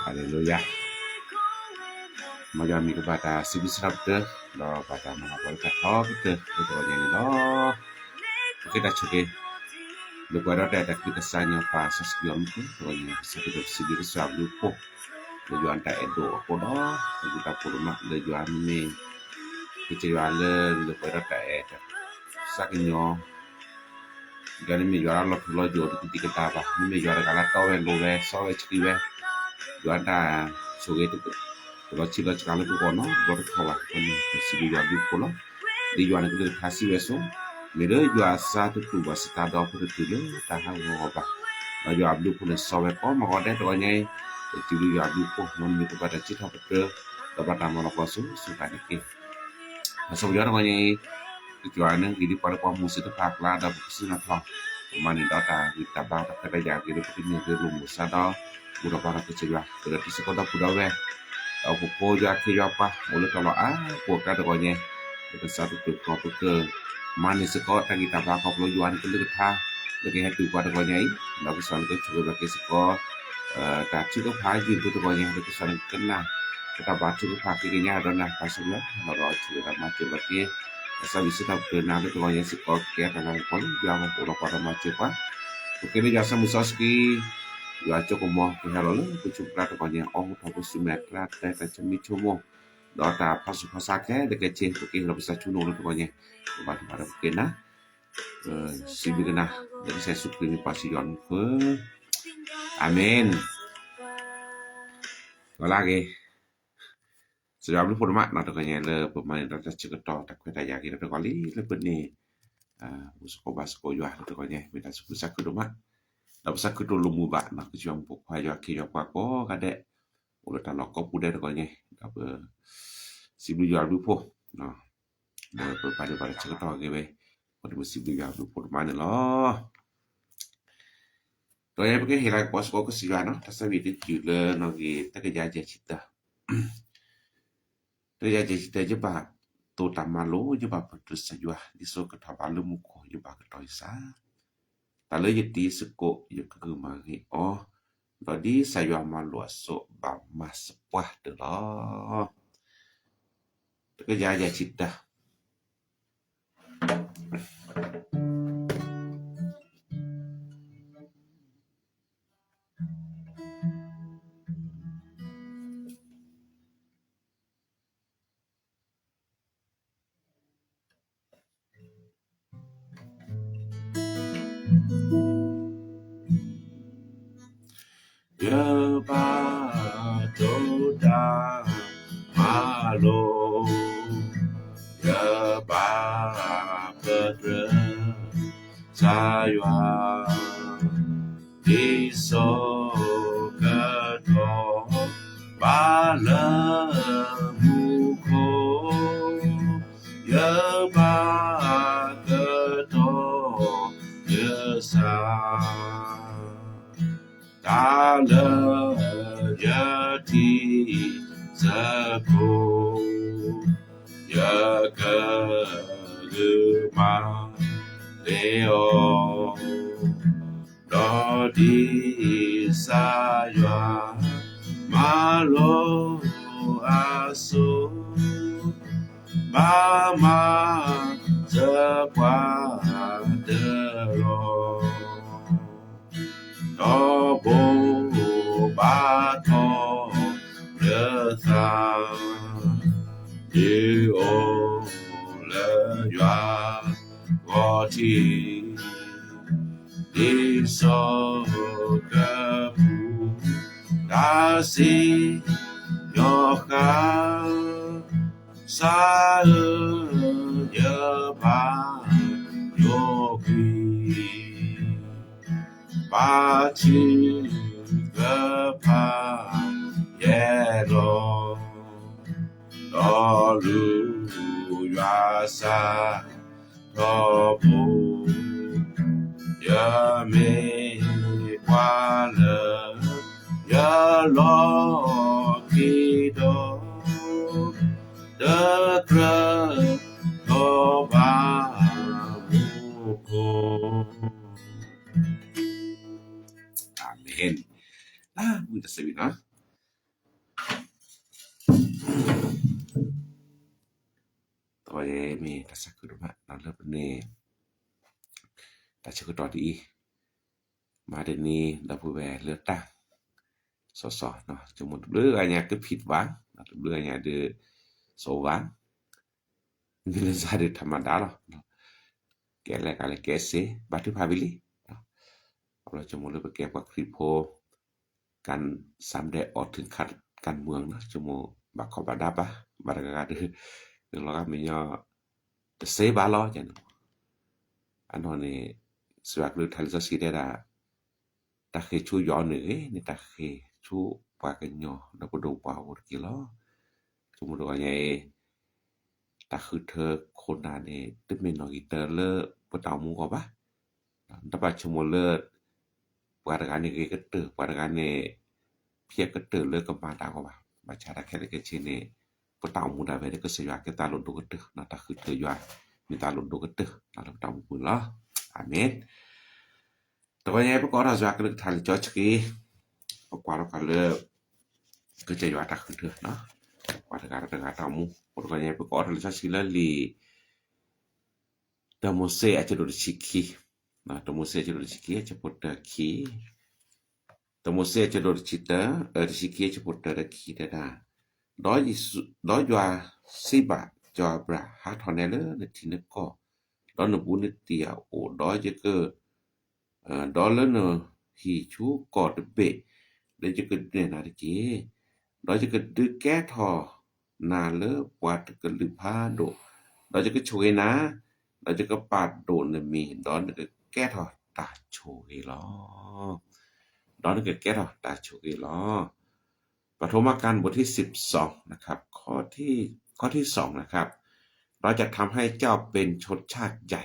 Haleluya. Mayami kepada si bisrabda lo pada mengabulkan kita yang lo kita cuci lepas ada kita sanya pasas diam tu soalnya sebab sibuk sebab lupa tujuan tak edo apa dah kita perlu mak tujuan ni kita jualan lepas tak ada sakitnya jadi mi jualan lo jual kita apa mi jualan kalau tahu yang lo so cikgu jualan dah suge tu kalau cila sekali tu kono baru kalah kono sibuk jual pula dijual kita kasih besok Mira jual satu tu bahasa tak ada apa tu le tahu apa. Jual abdu pun sawe ko makode doanya itu jual abdu ko non itu pada cita betul dapat nama lakuasu suka dikit. Masuk jual doanya tujuannya jadi pada pemusi itu paklah ada kesuna tong. Mani data kita bahas kita jaga itu punya rumah sada budak para kecil berarti sekolah budak we. Au poko jaki apa boleh kalau pokok doanya kita satu tu ko ke Mani sekolah tak kita bakal pelujuan ke lekah lagi hati pada banyak lagu soal ke juga lagi sekolah tak cukup haji itu banyak lagi soal kena kita baca ke pakainya adalah pasal kalau juga macam lagi asal bisa tak kena itu banyak sekolah kia dalam pun jangan pula pada macam apa mungkin jasa musaski ya cukup mau kehalan cukup rata banyak tak sumetra tak cemi cuma data pasal ke dekat cih mungkinเราbisa cuno itu banyak pada mungkin sibuk kena jadi saya supremi pasion ke amin lagi sudah belum format nak tanya le pemain data ceketo tak kita yakin ada kali lebih ni usko basko yo tu kanya minta susah ke rumah tak usah ke dulu mubak nak juang pok paya ki yo ko kade ulah tak lokop udah kanya apa sibuk jual lupo nah pada cerita ke we pada mesti dia lupa mana lah to ya pergi hilang pos ko kesian no tasabi tu le no gi tak jaje cita tu jaje cita je ba to tamalo je ba terus sajua di so ke tabalu muko je ba ke toisa ta le yeti seko ye ke mari tadi saya malu so ba mas puah de lo tak jaje cita Ya batoda malo ya bapedra saywa iso kato balamuko ya bakato yasa Tala jati sako ya kagema leo dodi saywa malo aso mama sepadero Tobo bato resa et on le joie rôti des sortes pour dasser yoka sa ba yoki ba chi ga pa yelo lu ya sa to bu ya me kwa le ya lo ki do de kra to ba mu ko amen มึงจะสวินะตัวเอมีทัศนคติมานั่นเริ่มนี่แต่ชื่อต่อดีมาเดี๋ยวนี้เราผู้แวเลือกตั้งสสเนาะจะหมดเรื่องอะไรก็ผิดหวังเรื่องอะไรเดือโสหวังนี่เป็นสาเหตุธรรมดาเนาะแกแลกอะไรแกเสบัตรภาวิลีเราจะหมดเรื่องไปแก้กับคลิปโพการสำแดงออกถึงขัดการเมืองเนาะจะหมดบักขอบาดับอะบารากาดือเราก็มีย่อจะเสบาล้อจังอันนี้สวักหรือทันสสีได้ดาตาเคชูย้อนนี่ตาเคชูปากันย่อแล้วก็ดูปาวกี่ล้อสมมุติว่าไงตาคือเธอคนนั้นนี่ตึกเมนอกิเตอร์เลปะตามูก็ปะตะปะชมเลปาการนี่ก็เตอปาการนี่เพียก็เตอเลก็มาตาก็ปะบาชาตาแค่ก็ชินี่ปะตามูได้ไว้ก็สยาก็ตาลดดูก็เตอนะตาคือเธออยู่มีตาลดดูก็เตอนะตามูล้ออาเมนตัวใหญ่ประกอบราชวักลึกทันจอชกีประกอบกันเลยก็จะอยู่ตักขึ้นเถอะเนาะว่าถ้าการตามูตัวใหญ่ประกอบทันจอชกีแล้วลีตะโมเซอาจจะโดนชิกีนะตะโมเซจะโดนชิกีจะปวดตะคีตะโมเซจะโดนชิตะชิกีจะปวดตะคีได้ดอยว่าสิบาจอบราหาทอนเนเลในที่นึกก็ดอนบุนิเตียโอดอยจะก็dollar no hi chu ko de be de je ke ne na de do je ke de ke tho na le wat ke lu pha do do je ke chwe na do je ke pat do ne mi do ne ke ke tho ta chu ge lo do ne ke ke tho ta chu ge lo ปฐมกาลบทที่12นะครับข้อที่2นะครับเราจะทำให้เจ้าเป็นชนชาติใหญ่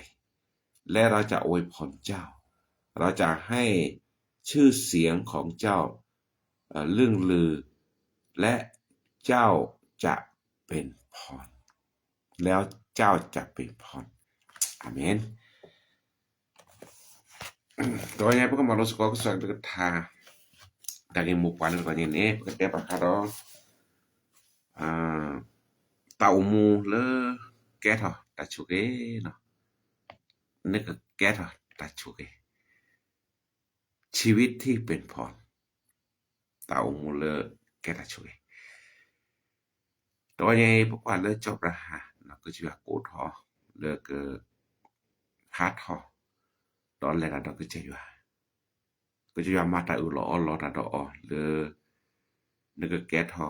และเราจะอวยพรเจ้าเราจะให้ชื่อเสียงของเจ้าเรื่องลือและเจ้าจะเป็นพรแล้วเจ้าจะเป็นพรอาเมนตัวใหญ่พวกมาลสกอก็สักกทาdari mupan ko ni pagte pakaro ta umu le ke tho ta chuke no ne ke tho ta chuke ชีวิตที่เป็นพรตาอุมูเลแกตาช่วยตัวใหญ่พวกว่าเลจบราหาแล้วก็ชื่อโกทอเลกฮาทอตอนแรกเราก็จะอยู่ก็จะมาตาอุลอลอตาดอเลนึกแกทอ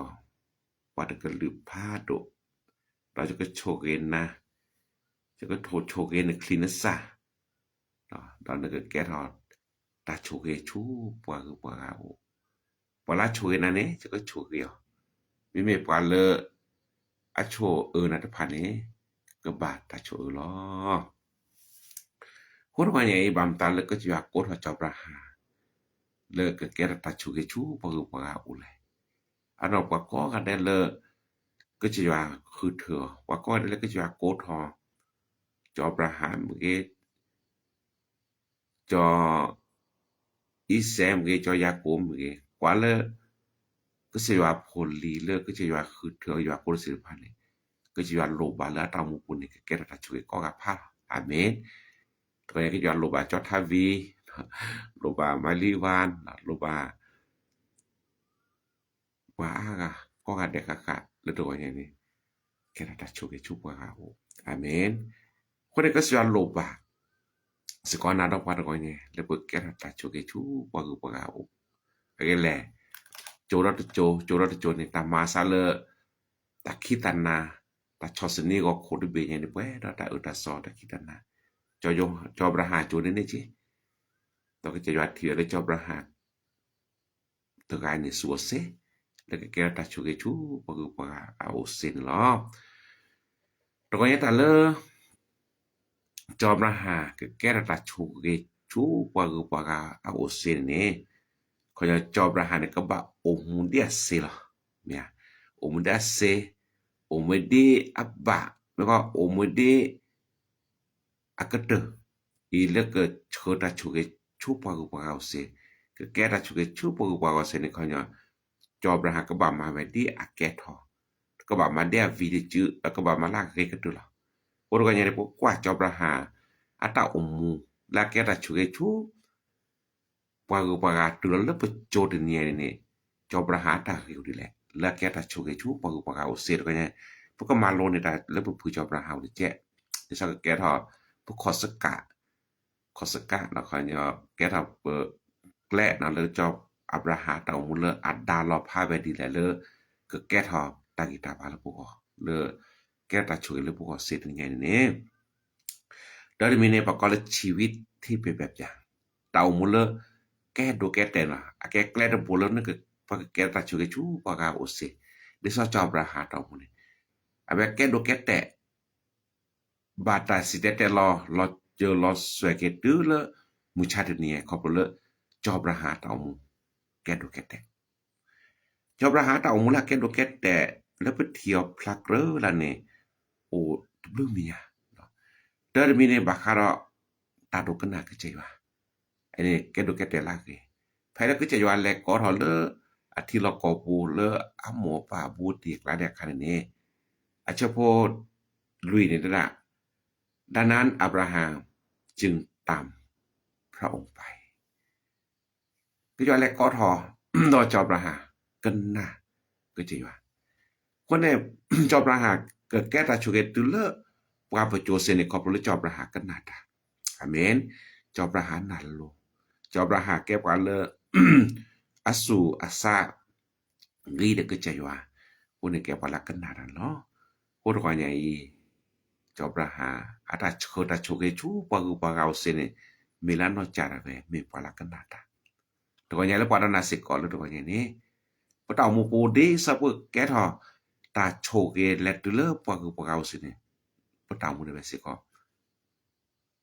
ว่าตะกลือพาโดเราจะก็โชเกนนะจะก็โชเกนคลีนซะตอนนึกแกทอตาโชเกชูปวาคือปวาโอปลาโชเกนะเนี่ยจะก็โชเกยมีเมปวาเลอะโชนะตะพันนี่ก็บาดตาโชลอคนว่าไงบำตาเลก็จะว่าโกทอจอบราหาเลก็แกตาโชเกชูปวาคือปวาโอเลยอันออกว่าก็กันได้เลก็จะว่าคือเธอว่าก็ได้ก็จะว่าโกทอจอบราหาเมื่อกี้จออีแซมเกจอยาโกมเกกว่าเลก็สิว่าพลลีเลก็สิว่าคือเธออยู่ว่าโกสิพันนี่ก็สิว่าโลบาละตามุปุนี่แกตะช่วยก็กับพาอาเมนตัวนี้ก็สิว่าโลบาจอทาวีโลบามาลีวานโลบาว่าก็กับเด็กกะหรือตัวอย่างนี้ que era tachuge chupagao amen kone ka sia loba se kona do pa ko ne le po que era tachuge chupagao agele chora to ni ta masa le ta kitana ta chosni go khodu be ne po ta uta so ta kitana cho braha cho ne chi to ke je wat thie le cho braha to ga ni suose le ke era tachuge chupagao sin lo to ko ta le cho braha ke era tachuge chupagao sin ne ko cho braha ne ka ba o mundia se la mia o mundia se o mede abba แล้วก็ o mede akata ile ke chota chuge chupagao se ke kera chuge chupagao se ne ko cho braha ka ba ma me di aketo ka ba ma dia video ka ba ma la ke tu la o ro ga ne po kwa cho braha ata umu la kera chuge chu pagupagà tu le pe cho de ne cho braha ta ri di le la ke ta chuge chu pagupagà o se ko ne pu ka ma lo ne ta le pu cho braha de je de sa ke ta pu khosaka na ko ne ke ta pu kle na le cho abraha ta mu le adda lo pha be di le ke ke ta ta ki ta ba le pu ko le ke ta chuge le pu ko se de neดอมีในประกอบชีวิตที่เป็นแบบอย่างเต่ามุลแก้ดูแก้แต่นะแก้แกล้บุลนั่นก็พอแก้ตาชูชูปากาโอเซดิซอจอบราหาเต่ามุลอะแบบแก้ดูแก้แต่บาตาสิแต่รอเจอรอสวยเกตือละมุชาติเนี่ยขอบละจอบราหาเต่ามุแก้ดูแก้แต่จอบราหาเต่ามุละแก้ดูแก้แต่แล้วไปเที่ยวพลักเรอละเนี่ยโอ้บลูเมียtermine bakara tadu kena kecewa ini kedu kete lagi pada kecewa le ko le ati lo ko bu le amo pa bu ti la de kan ni achapo lui ni daดังนั้นอับราฮัมจึงตามพระองค์ไปก็จะแลกอทอดอจอบราฮัมกันนะก็จะว่าคนเนี่ยจอบราฮัมเกิดแก้ตาชุเกตุเลว่าประโจเสนขอบรู้จอบราหากันนาดาอาเมนจอบราหานันโลจอบราหาแก้กว่าเลอสูอาซารีเดก็ใจว่าผู้นี้แก้กว่าละกันนาดาเนาะผู้ก็ใหญ่จอบราหาอาตาโคตาโชเกชูปะกุปะกาเสนมิลานโนจาระเวมีกว่าละกันนาดาตัวใหญ่แล้วปานาสิกอลตัวใหญ่นี่ปะตามูปูดีซะปึแก้ทอตาโชเกเลตุเลปะกุปะกาเสนtamu de besiko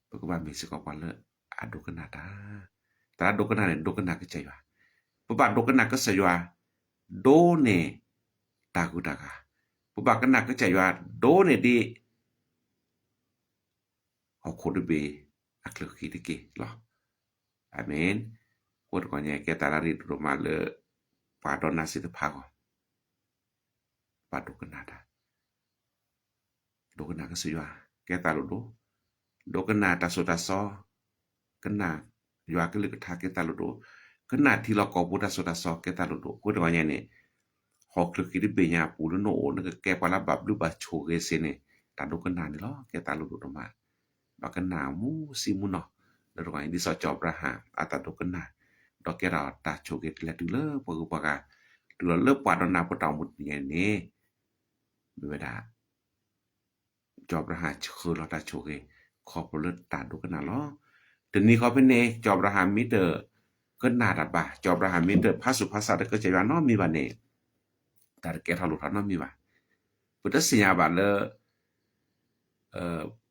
pagba mesiko pala adu kenata ta adu kenane do kenaka ceywa paba do kenaka saywa do ne takudaka paba kenaka ceywa do ne di okodu be aklo kidike lo amen wod ko nya ke talari do male padona situ pago padu kenata do kena kesuywa ke taludo do kena tasotaso kena ywa ke le kथा ke taludo kena thilo ko buta sotaso ke taludo ko de nya ne hok le ki de benya pu no o ne ke pala bab lu ba cho ke se ne ta do kena ni lo ke taludo to ma ba kena mu si mu no le ro ni so job ra ha ata do kena do ke ra ta cho ke le tu le po pa ka tu le pa do na po ta mu ne ne be daจอบรหัสคือเราตาโชเกขอบเลิศตาดูกันนะล้อทีนี้เขาเป็นเนจอบรหัสมิเตอร์ก็นาดบ่าจอบรหัสมิเตอร์ภาษาภาษาก็จะว่าน้อมีว่าเนแต่แกทะลุทน้อมีว่าพุทธสัญญาบาเล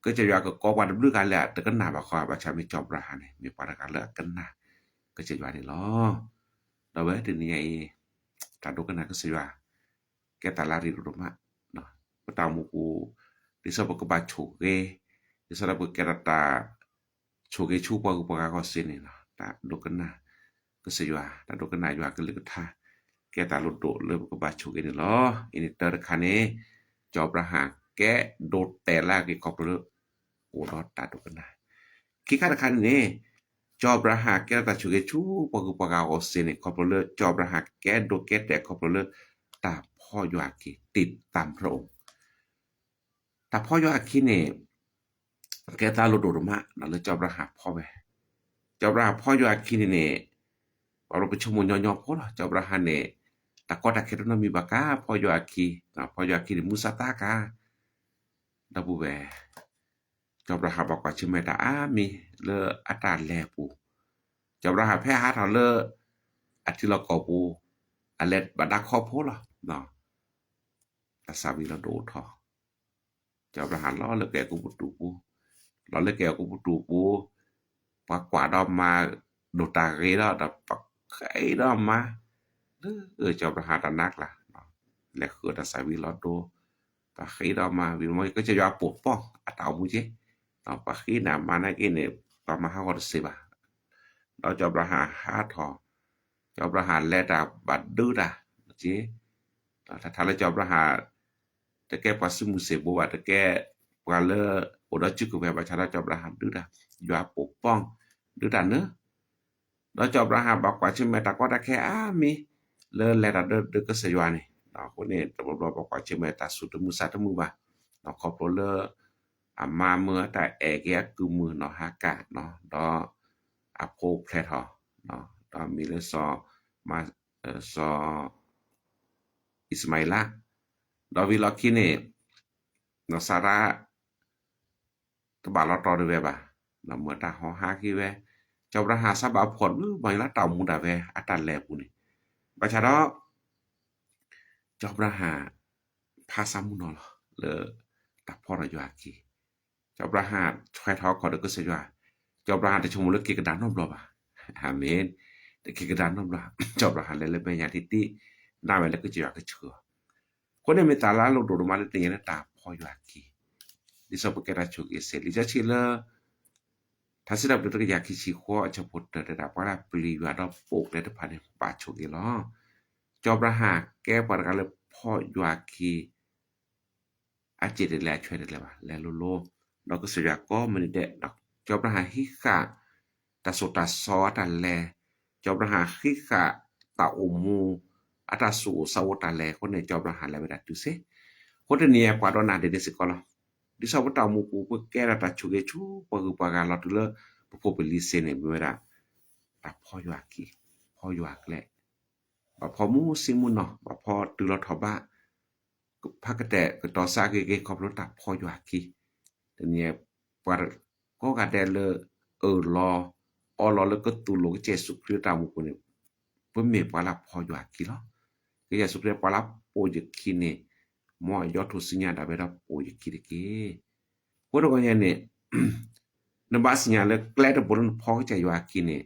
ก็จะว่าก็ว่าดูกันแหละแต่ก็นาบ่ขอว่าชามีจอบรหัสมีปากันแล้วกันนะก็จะว่านี่ล้อเราไว้ทีนี้ไอ้ตาดูกันนะก็สิว่าแกตาลาริรุมะเนาะก็ตามมูกูdi sa pagba choge di sa pagkerata choge chupa ko pagka ko sini na ta dokana ko sejwa ta dokana jwa ke lekatha ke ta lodo le ko ba choge ni lo ini ter khane job raha ke do tela ke ko pro o do ta dokana ki ka khane ne job raha ke ta choge chupa ko pagka ko sini ko pro le job raha ke do ke te ko pro le ta พ่ออยู่อากิติดตามพระองค์ แต่พ่อยออาคีนี่แกตาโลโดมาแล้วเลยจอบรหัสพ่อไปจอบรหัสพ่อยออาคีนี่เราไปชมยอๆพ่อจอบรหัสนี่ตะกอตะเครนมีบากาพ่อยออาคีพ่อยออาคีมุสตากาดาบูแวจอบรหัสบอกว่าชิเมตามีเลอัตราแลปูจอบรหัสแพ้หาเฮาเลอธิลกอปูอเลบดักคอโพล่ะเนาะตะสาวิลโดทอจอบรหัสล้อเลแกกูปุตุปูล้อเลแกกูปุตุปูปากว่าดอมมาโดตาเรดอดับปักไขดอมมาจอบรหัสนักล่ะและคือตะสาวิลโดปากไขดอมมาวิมก็จะยอปกป้องอะตามูเจปากขี้น่ะมานะกินปามาฮาก็สิบเราจอบรหัสหาทอจอบรหัสแลดาบัดดื้อดาจิถ้าเราจอบรหัสตะแกปัสมุเสบว่าตะแกปาเลโอดจิกแบบว่าชาจอบรหัสดื้อดาอยู่ปกป้องดื้อดาเนอะเราจอบรหัสบอกว่าชิเมตาก็ตะแค่มีเลแลดาดื้อก็สยว่านี่คนนี้ตบบอกว่าชิเมตาสุดมุสาตมือบ่ขอบเลมาเมื่อแต่แอกยคือมือหากาดอโพแพลทดมีเลซอมาซออิสมาอิลาดวิลอคินี่สาระตบาลอตอด้วยบ่เมื่อตาหอหาคิเวจอบรหัสสบาผลบ่ละตามูดาเวอัตันแลปูนี่บาชาดอจอบรหัสภาษามุนอเลตาพอรยากีจอบรหัสแควทอขอดก็สยว่าจอบรหัสจะชมลกกระดานนอมรอบ่อาเมนแต่กระดานนอมรอจอบรหัสเลยเป็นญาติตินาเวแล้วก็จะอยากเชื่อคนในเมตาลาโลโดมาเลยตินะตาพอยากีดิซอปเกราชุกเอเซลิจะชิลทัศดับดตอยากิชิโคจะพุทธระดับว่าปลีวาดปกและพันปาชุกอีลอจอบรหัสแก้ปรากาเลยพ่อยากีอาจิตแลช่วยได้แล้วแลโลโลเราก็สยาก็มันได้จอบรหัสฮิกะตาโสตาซอตาแลจอบรหัสฮิกะตาอมูอัตสูสาวตาแลคนในจอบรหัสแล้วได้ดูซิคนเนี่ยกว่าดอนาเดสิกอลดิสาวตามูปูเพื่อแก้ตาชุเกชูปะปะกาลอตุเลพอเปลิเซเนเวลาตาพ่อยากิพ่อยากแลบ่พอมูซิมุนเนาะบ่พอตุลทบะพักแต่ก็ต่อซาเกขอบรถตาพ่อยากิเนี่ยปะก็กะแต่เลรออลอแล้วก็ตุโลเจสุคริตามูเนี่ยเพิ่นเมปะละพ่อยากิเนาะก็อย่าสุคริปะละโปยกินี่มอยอทุสิญาดาเวราโปยกิเกโคโดก็เนี่ยนบาสิญาเลแกลดบนพอใจยากินี่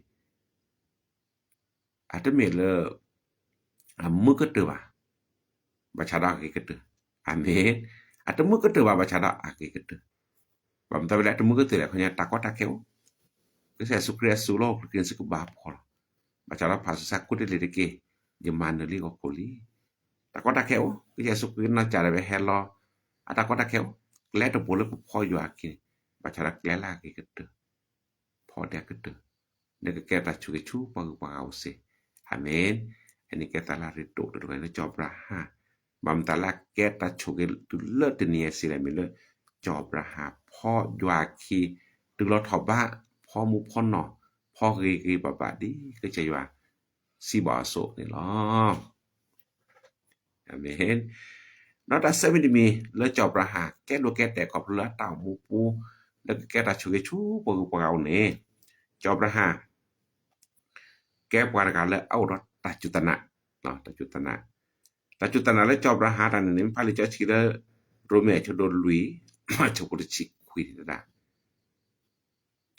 อาตเมเลมึกตะวะบาชาดาเกตอาเมอาตมึกตะวะบาชาดาอาเกตบามตะเวลาตมึกตะแล้วเนี่ยตะกอตะเกวก็ใส่สุคริยสุโลกเกินสกุบาพอบาชาดาภาษาสักกุเดเลเกยมานลีก็โคลีตะกอตะเกวก็ใส่สุคริยนาจาระเวเฮลออาตะกอตะเกวแลดบนพอยากิบาชาดาแกลาเกตพอแดกตเนกแกตาชุกชูปะปะเอาเสอาเมนอันนี้แกตาลาริโตด้วยนะจอบราหาบัมตาลาแกตาชุกตุเลตเนียสิแลมิเลจอบราหาพ่อยาคีตึลอทอบะพ่อมุพ่อเนาะพ่อกีบะบะดีก็จะว่าสิบ่โซนี่ลออาเมนนอตาเซมิดมีเลจอบราหาแกโลแกแต่ขอบละตามูปูแล้วแกตาชุกชูปะปะเอาเนี่ยจอบราหาแก้ปารการและเอารถตัจุตนะเนาะตัจุตนะและจอบราหาดันนี้พาลิจชิเลโรเมชโดนลุยมาชกุชิคุยดา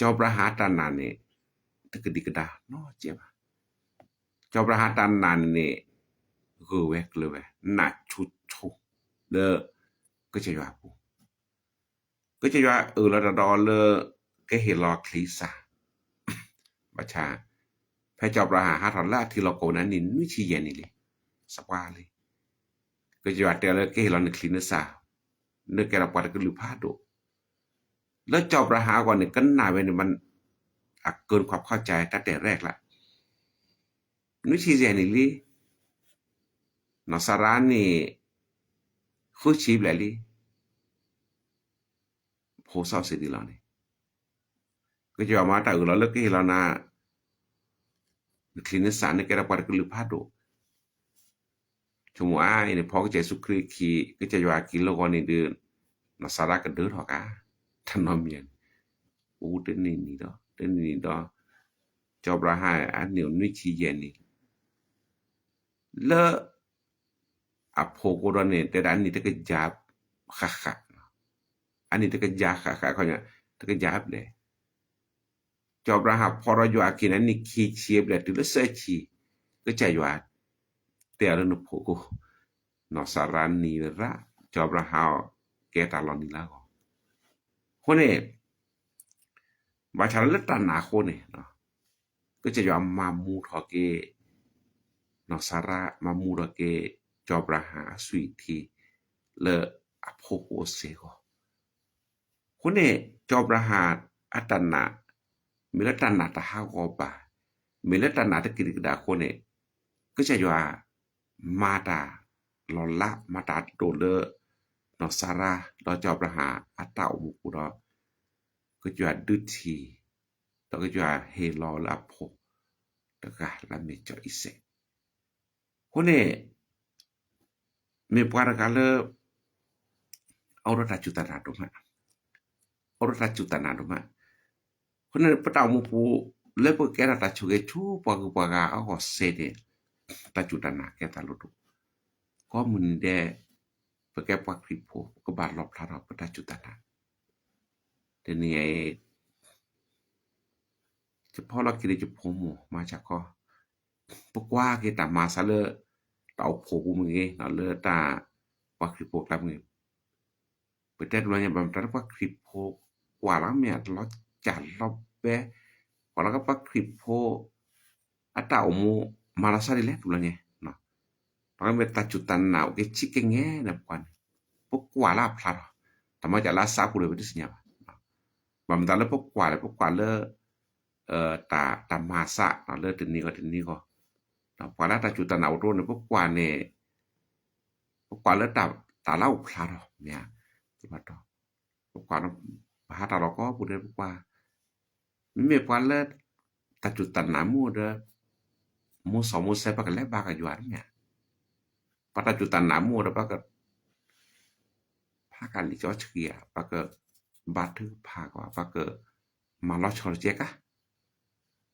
จอบราหาตันนั้นนี่ตะกดิกดาเนาะเจ็บจอบราหาตันนั้นนี่คือเวกเลยเว้น่ะชุชุเลก็จะว่าปูก็จะว่าระดับดอเลก็เฮลอคลีซาบัชาพระเจ้าประหาหาทอลาที่เราโกนั้นนินวิชีเยนี่เลยสกวาเลยก็จะว่าแต่ละเกลอนคลินซาเนกแกระปัดก็ลือพาโดแล้วเจ้าประหาก่อนเนี่ยกันหน้าเว้นี่มันเกินความเข้าใจตั้งแต่แรกละวิชีเยนี่ลินอสารานนี่คือชีบแหละลิ 사 세디라네 그죠 아마타 울러 게 힐라나 클리니스 안에 깨라 파르클 파도 semua ini pok Yesus Kristus ke jwa kilo koni de nasara ke de hoka tanomien u de ni do jobra ha an niu ni chi yen ni le apo ko do ne te dan ni te ke jab kha ani te ke ja kha ko nya te ke jab le jobra ha poro jwa kin an ni ki chieb le tu le se chi ke jwa te ala no poko no sarani ra jobra ha ke ta lo ni la ko hone ba cha le ta na ko ne no ke jwa ma mu tho ke no sara ma mu ro ke jobra ha sui thi le apoko se ko hone jobra ha atana mila tana ta ha ko ba mila tana ta ki da ko ne ke jwa mata lola mata do le no sara do jobra ha ata mu ku do ke jwa du thi to ke jwa he lo la pho ta ka la me cho ise hone me para ka le ora ta chuta na do ma ora ta chuta na do ma hone pata mu pu le po ke ra ta chu ke chu pa ga a ho se de ta chuta na ke ta lo do ko mun de pe ke pa kripo ko ba lo pla ra pa ta chuta na de ni aiจะพอเราคิดจะพอมมาจากก็ปกว่าke ta ma sa le tau pho mu nge na le ta pa kripo ta nge peut-être lo nya bam ta pa kripo kwa la me lo cha lo be ko la pa kripo ata mu mala sa le tu la nya no pa me ta chutan na ke chi ke nge na kwan pokwa la pla ta ma ja la sa ku le be nya bam ta le pokwa le ta masa na le tin ni ko ta pala ta chuta na ro ne pokwa ne pokwa le ta lau pla ro nya ti ba to pokwa no ha ta ro ko pu de pokwa me pa le ta chuta na mu de mu so mu se pa ka le ba ka yuan nya pa ta chuta na mu de pa ka pa ka li cho chia pa ka ba thu pa ko pa ka ma lo cho je ka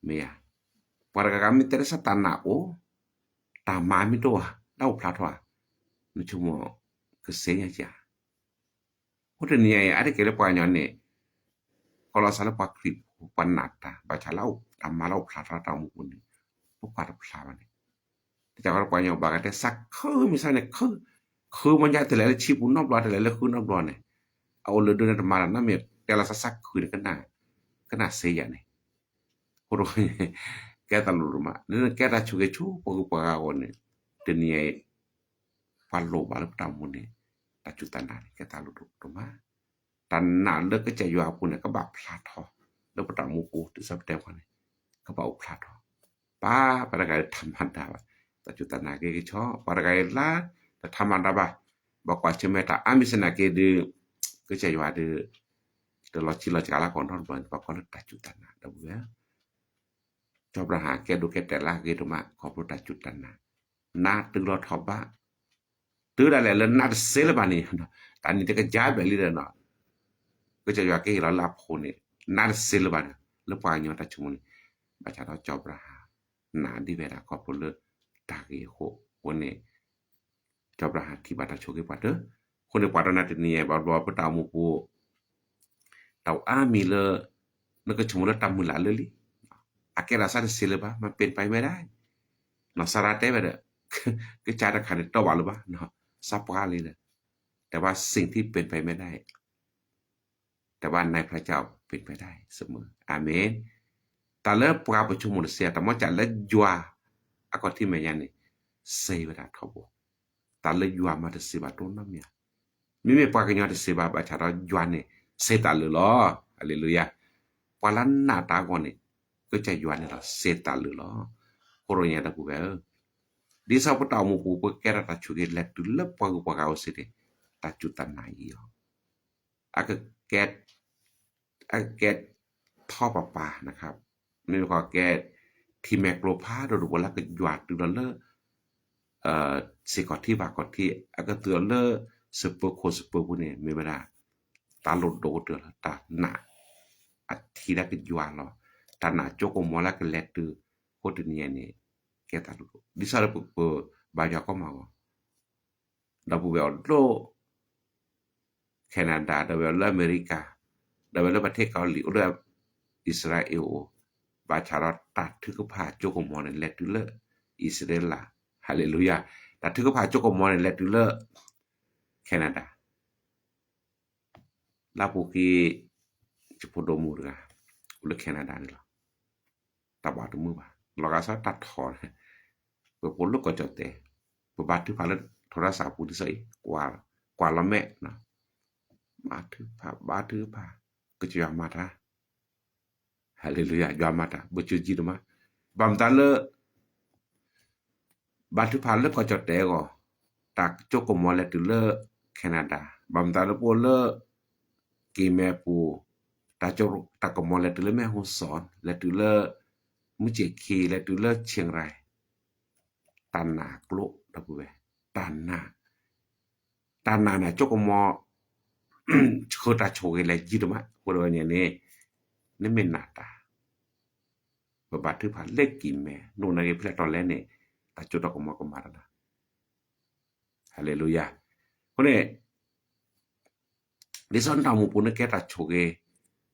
mea para kami interesa tanah o tamami to dau platwa no chumo ke senya ja hote ni ai ade kele pa nyane kalau sala pa krip panata ba chalau tamalau platra ta mu ni po pa plawa ni ta ka pa nyo ba ka te sak khu misalnya khu man ja tele chi pu no bla tele khu no bla ne au le do na mara na me tela sak khu ni kana se ya ne poro keta luruma ne keta chuge chu pogo paga one tenia fallo bal tamune ta chutana keta luruma tanna le ke jayu apune ka ba platho le patamu ku ti sabte kone ka ba platho pa para ga thamanda ba ta chutana ke cho para ga la ta thamanda ba ba kwa chimeta amisena ke de ke jayu ade de lo chi lo jala kon thon ba ko ta chutana da bu ya jobra ha ke do ke tela ke do ma ko pro ta chutana na tu lo thoba tu da le na se le ba ni ta ni te ke ja be li de na ke ja ya ke la la pho ni na se le ba le pa nyo ta chu ni ba cha do jobra ha na di be da ko pro le ta ke ho one jobra ha ki ba ta chu ke pa de ko ne pa na te ni ba lo pa ta mu ko tau a mi le na ke chu le ta mu la le li akira sa de silba มันเป็นไปไม่ได้เนาะสาระเตไปเด้อคือจาระคันตะวะหรือบ่เนาะซับปาเลยแต่ว่าสิ่งที่เป็นไปไม่ได้แต่ว่าในพระเจ้าเป็นไปได้เสมออาเมนตาเลปราประชุมมนุษย์ตะมอจะละยัวอะก็ที่แม่ยันนี่เซบดาทบตาเลยัวมาde se ba ton na mia mi me pa ka nya de se ba ba cha raยัวนี่เซตาle lo haleluyaปาลันนาตาก็นี่ก็จะยวนละเซตาลลอโคโรญาตะกูเบดิซาปตามูปูปแกระตาชุเกเลตุลปะกูปะกาโอเซเตตาจุตันนายออะกะแก แก๊สท่อประปานะครับไม่ว่าแก๊สที่แมกโรพาโดยบ่ละก็หยาดดอลลาร์สิกอที่ว่าก่อนที่ก็เตือนเลสเปอร์โคสเปอร์พวกนี้มีเวลาตาลดโดดเด้อตาหนาอัดทีละก็หยาดลอตาหนาโจกมอละก็แลดโคตรเนี่ยนี่แกตาลดดิซาระเปบายาก็มาดาบุเวลโลแคนาดาดาเวลอเมริกาดาเวลประเทศเกาหลีหรืออิสราเอลบาชารัตตัดถึกพาโจกมอนั่นแลดเลอิสราเอลฮาเลลูยาตัดถึกพาโจกมอนั่นแลดเลแคนาดาลาปุกีจะพดมูรหรือแคนาดานี่ล่ะตาบาดมือบ่ลอกาซะตัดถอนเปปลุกก็จอเตปบาดถึพาแล้วโทรศัพท์ผู้ที่ใส่กว่าละแม่นะมาถือบาถือพาก็จะยามาตาฮาเลลูยายามาตาบ่จุจิดมาบำตาเลบาถือพาเลก็จอเตก็ตักโจกมอเลตุเลแคนาดาบำตาเลโปเลกีแม่ปูตาโจตักมอเลตุเลแม่ฮูสอนเลตุเลมุเจคีเลตุเลเชียงรายตันนากโลตะปุเวตันนานะโจกมอโชตาโชเกเลจิดมาโคโรเนี่ยนี่เมนนาตาบาถือพาเลกีแม่โนนาเกเพลตอนแลเนี่ยตาโจตกมอกมานะฮาเลลูยาคนนี้ดิสันตามูปุนแกตาโชเก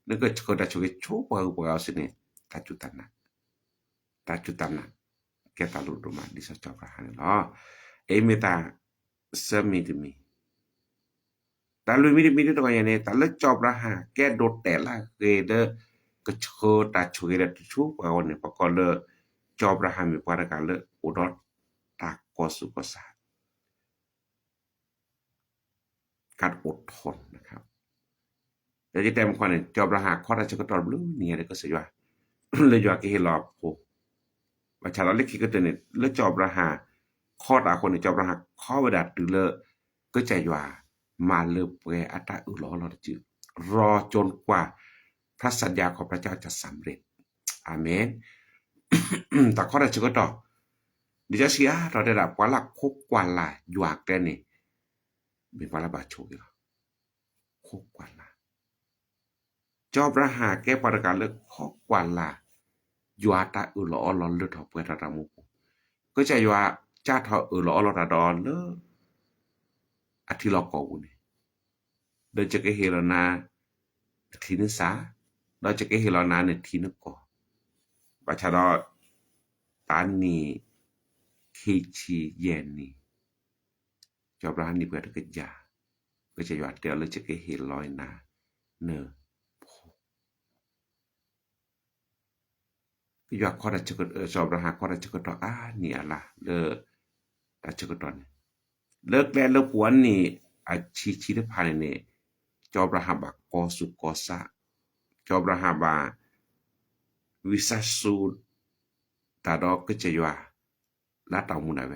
นก็โชตาโชเกโชปะปะสิเนี่ยตาจุตันนะแกตาลุดมาดิสัจอบราหานเนาะเอเมตาสมิดมีตาลุมิดมีตัวอย่างนี้ตาลจอบราหาแกโดดแต่ละเกเดก็โชตาโชเกดชูปะวันเนี่ยปะก็เลจอบราหามีปารกาเลอุดตากอสุกษาการอดทนนะครับแต่ที่แต่มคนเนี่ยจอบราหาข้อราชกตรบลูเนี่ยก็สิว่าเลยว่าqueรอบโหว่าชาลเล็กคิดก็เตเนี่ยแล้วจอบราหาข้อตาคนเนี่ยจอบราหาข้อวดัดหรือเลก็ใจว่ามาเลเปอัตตาอุลอเราจืรอจนกว่าพระสัญญาของพระเจ้าจะสำเร็จอาเมน แต่ข้อราชกตรดิจะเสียเราได้รับว่าลักคุกกว่าละอยู่อักแต่นี่มีว่าละบาโชกคุกกว่าละจอบราหาแก้ปรการเลิกคุกกว่าละอยู่อัตอุลอลเลือทอเปตระมุก็จะว่าจ้าทออุลอลระดอนเลอธิลอกอวุนี่เดินจะเกเฮลนาทีนึสาเราจะเกเฮลนาเนี่ยทีนึกอบัชรอตานีคีชีเยนีจอบราหานี่เปิดกะยาก็จะว่าเตียวเลยจะเกเฮลอยนาเนอก็ว่าข้อราชกตจอบราหาข้อราชกตนี่อะล่ะราชกตนี่เลิกแล้วเลิกปวนนี่อาชีได้พานี่จอบราหาบกอสุกอสะจอบราหาบาวิสัสูตาดอกก็จะว่าลาตามุนาเว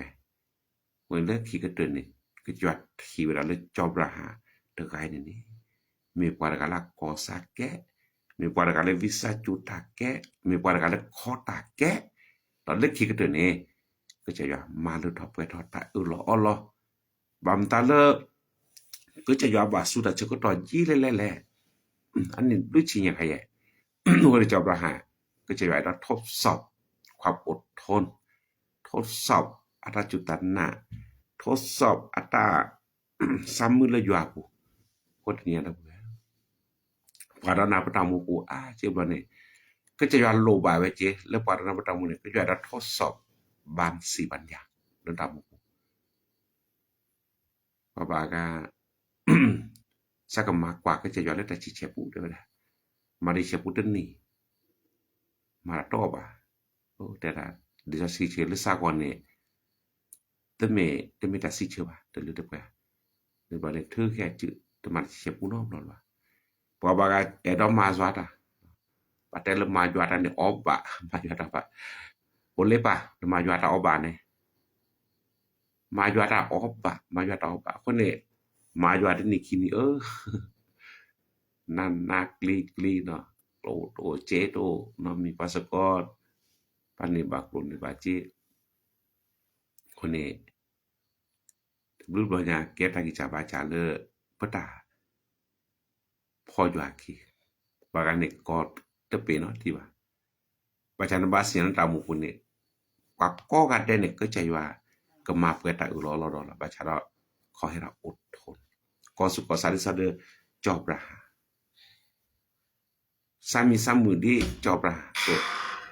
เหมือนเลิกขี้กระเตือนนี่ก็จะว่าที่เวลาเลิกจอบราหาเตกายนี่มีปารกาลกอสะแกมีปารกาลวิสัจุตาแกมีปารกาลขอตาแกตอนเลิกขี้กระเตือนนี่ก็จะว่ามาลุทอเปทอตาอุลอลบำตาเลก็จะว่าบาสุดาชก็ตอยีแลอันนี้ด้วยชิงใครโดยจอบราหาก็จะว่าทดสอบความอดทนทดสอบอัตจุตันนะทดสอบอัตซ้ำมือละยาปูคนนี้นะปารณาปตามูปูเจ็บแล้วนี่ก็จะว่าโลบายไว้เจแล้วปารณาปตามูนี่ก็จะว่าทดสอบบาง4บัญญัติระดับมูปะบากาสักมากกว่าก็จะว่าแล้วแต่ชิเชปูเด้อนะมาดิเชปูตนี่มาตอบแต่ละดิจะสิเชหรือซากอนนี่ตะเมตาสิเชว่าตะลึตะปะหรือบ่ได้ถือแค่จืตะมาเชปูน้อมนอนว่าปะบากาดอมมาจวาตาปะแต่ละมาจวาตานี่อบะมาจวาตาปะboleh pa ma juata oba ne ma juata obaคนนี่มาjuataนี่kini นันนากลีเนาะโตเจโตเนาะมีภาษากรปานิบากลุนิบาจิคนนี้รูปบ่ญาแกตากิจาบาจาเลปตาพออยู่aquiบากันเนี่ยก็ตะเปเนาะที่ว่าบาจานบาเสียนตามุกุเนี่ยกับก็กันได้เนี่ยก็ใจว่าก็มาเปิดตาอุลอลบาชาเราขอให้เราอดทนก็สุขสาริสะเดจอบราสามีสามมือดีจอบรา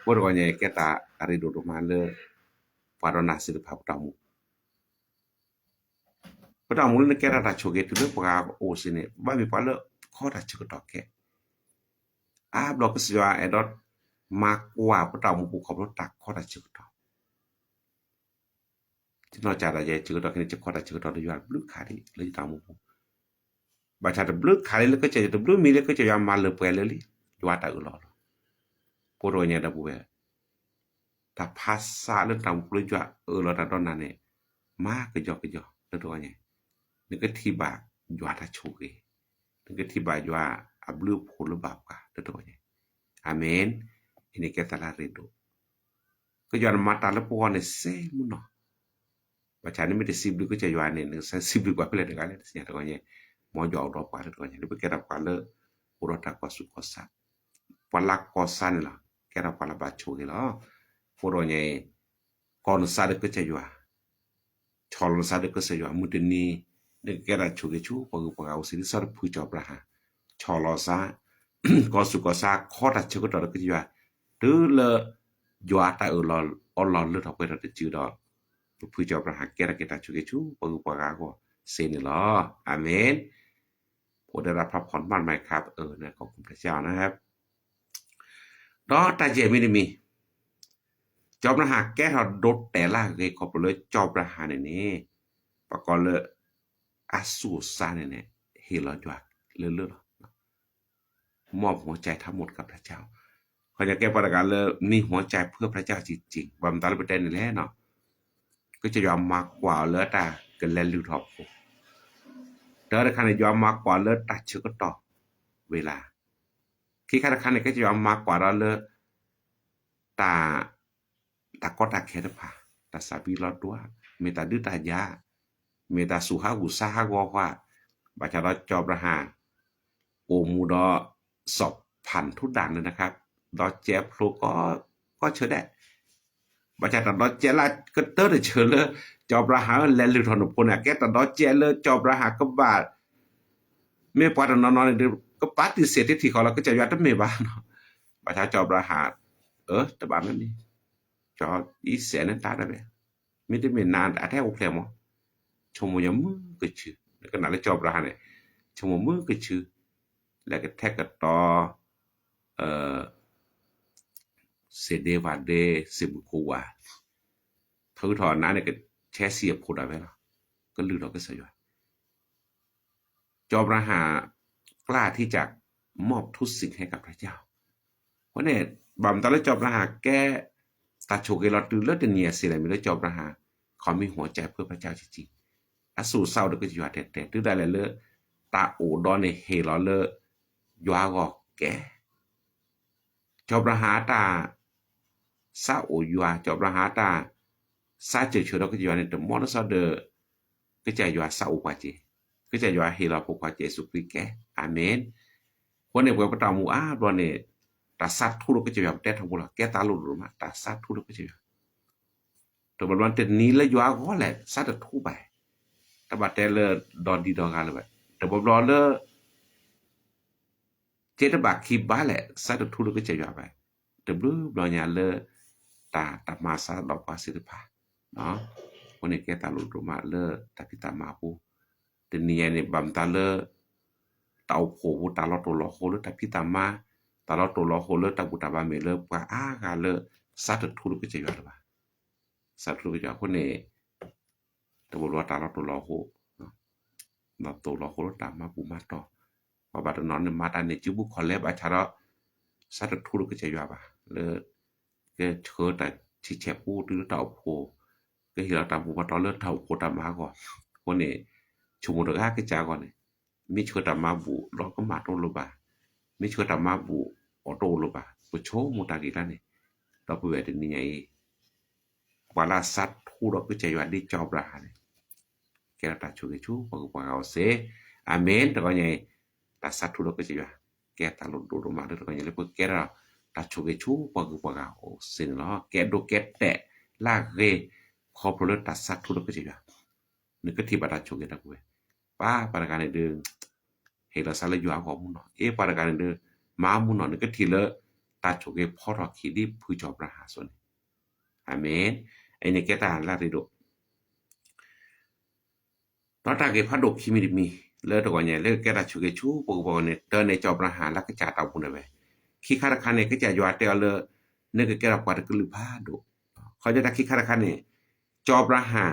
บ่ว่าเนี่ยแกตาอาริโดโดมาเลปารณาศิลปะตามุPada mula ne kera ta choge tu le pa o sine ba mi pa le kho ta chuk to ke a blok swa e dot ma kwa pa ta mu ku kho ta kho ta chuk to ti no cha da ye chuk to ke ni kho ta chuk to ya blu kha ri le ta mu ba cha ta blu kha ri le ko che ta blu mi le ko che ya ma le pwe le li wa ta u lo po ro nya da bu be ta phasa le ta mu le jwa lo ta don na ne ma ke jo le to nyaนึกที่บากยว่าถ้าโชเกนึกที่บากยว่าอับลูกโพลบาปกะตะโตเนี่ยอาเมนอินี่แกตะลาเรโดก็ยอนมาตาละปอเนี่ยเซมุเนาะว่าฉันไม่ได้สิบลูกก็จะยว่าเนี่ยนึกสิบลูกกว่าเปเลยกันเลยเนี่ยตะก็เนี่ยหมอยอดอกกว่าตะก็เนี่ยนึกแกรับกว่าเลอุรตะกว่าสุกษะปลักกอซันล่ะแกรับกว่าละบาโชเกล่ะโฟโรเนี่ยก่อนซาดก็จะยว่าชอลซาดก็จะยว่ามุตนีne kera chuge chu pa au sin sar phu job raha cholo sa ko su ko sa kho ta chu ko to ke ya tu le jwa ta o lo le to pe ta chu do phu job raha kera ke ta chuge chu pa ga ko sin ni lo amen ผู้ได้รับพระพรบ้านใหม่ครับนะขอบคุณพระเจ้านะครับดอตาเจมิมีจอบราหาแก้ทอดดแต่ละเกขอบเลยจอบราหานี่ประกอบเลยอาสูซาเนี่ยเฮลอจวักเลื่อนๆมอบหัวใจทั้งหมดกับพระเจ้าเขาจะแก้ประการเลยมีหัวใจเพื่อพระเจ้าจริงๆบำตาลประเด็นนี่แหละเนาะก็จะยอมมากกว่าเลยตากันแลลิวทอปเด้อคันยอมมากกว่าเลยตัดชื่อก็ต่อเวลาที่คันก็จะยอมมากกว่าเลยตาก็ตาแค่พาตาสาบีรอดด้วยเมตาดื้อตายาเมตาสุหาอุสาหะว่าบาชาเราจอบระหาโอมูดอสอบพันทุกด่านเลยนะครับดอเจ็บโลก็เชื่อได้บาชาดอเจลาก็เตอร์เชื่อเลยจอบระหาแลลิทอนพลแกตดอเจเลยจอบระหาก็บาดเมปาดนอนก็ปฏิเสธที่เขาเราก็จะยอดเมบาเนาะบาชาจอบระหาตะบานนั้นนี่จออีแสนนั้นตาได้มั้ยไม่ได้นานแต่โอเคมั้ยชมยามมือก็ชื่อแล้วก็นั่นละจอบราเนี่ยชมมือก็ชื่อแล้วก็แท็กก็ต่อเสเดวาเดสิบุโควาถือถอนนั้นเนี่ยก็แช่เสียบพูดได้ไว้ล่ะก็ลือเราก็สยอยจอบราหากล้าที่จะมอบทุกสิ่งให้กับพระเจ้าเพราะเนี่ยบำตาละจอบราหาแก้ตาโชเกลอตือเลดเนี่ยสิได้มีละจอบราหาเขามีหัวใจเพื่อพระเจ้าจริงๆอสูเศร้าดก็จะอยู่แต่ตื้อได้เลยตาโอดอนเฮลอเลยัวก็แก่จอบราหาตาซาโอยัวจอบราหาตาซาเจอเชอดก็จะอยู่ในมอดซอเดก็จะอยู่ซาโอกว่าเจก็จะอยู่เฮลอปกว่าเจสุคริแก่อาเมนคนเนี่ยพระตามูบอนเนี่ยตาสัตทุก็จะอยู่แต่ทั้งหมดแก่ตาลุรุมาตาสัตทุก็จะอยู่แต่บางทีนี้แล้วยัวก็แหละสัตทุไปตบัดแต่เลดอนดีดอกาเลยแต่บ่รอเลเจตบักคีบาแหละสัตทุก็จะอยู่ไปแต่บลูบลอญาเลตามาซาดอกว่าสิทธาเนาะคนนี้แกตาลุรุมาเลตาพิตามาปูแต่นี่เนี่ยบำตาเลตาโคตาลอตโลโคเลตาพิตามาตาลอตโลโคเลตาบุตาบาเมเลปะกาเลสัตทุก็จะอยู่ละสัตทุก็จะคนนี้แต่บ่รู้ว่าตาเราตัวเราโหเราตัวเราโหตามมาปูมาต่อพอบาดนอนมาตาเนี่ยจิบุคอลแล้วบาชาระสัตทุก็จะอยู่บ่เลยก็เชิดแต่ชิแฉปูหรือเต่าโพก็เห็นเราตามปูมาต่อเลือดเต่าโพตามมาก่อนคนนี้ชุมดกาก็จาก่อนนี่มีเชิดตามมาบุเราก็มาตรงลบ่า mi chua ta ma bu auto lo ba pu cho mu ta ki la ne ta pu ve de ni ai wala sat thu ro ku che ywa di job ra ne ke ta chu ke chu pa ga se amen ta ko ne ta sat thu ro ku che ywa ke ta lo do ma de ko ne le pu ke ra ta chu ke chu pa ga o se no ke do ke te la re ko pro ta sat thu ro ku che ywa ne ke ti ba ta chu ke ta ku pa para ga ne de he la sa le ywa ko mu no e para ga ne de ma mu no ne ke ti le ta chu ke pho ro ki di pu job ra ha so ne amen ai ne ke ta la ri doตอตาเกพะดกคิมิมีเลอตกอเนี่ยเลอแกตาชุเกชูปกปneเตอในจอบรหาลักจาตาบุนเวคิคาระคันเนี่ยก็จะยอเตอเลเนกแกระปาดกลือพาดเขาจะตาคิคาระคันเนี่ยจอบรหา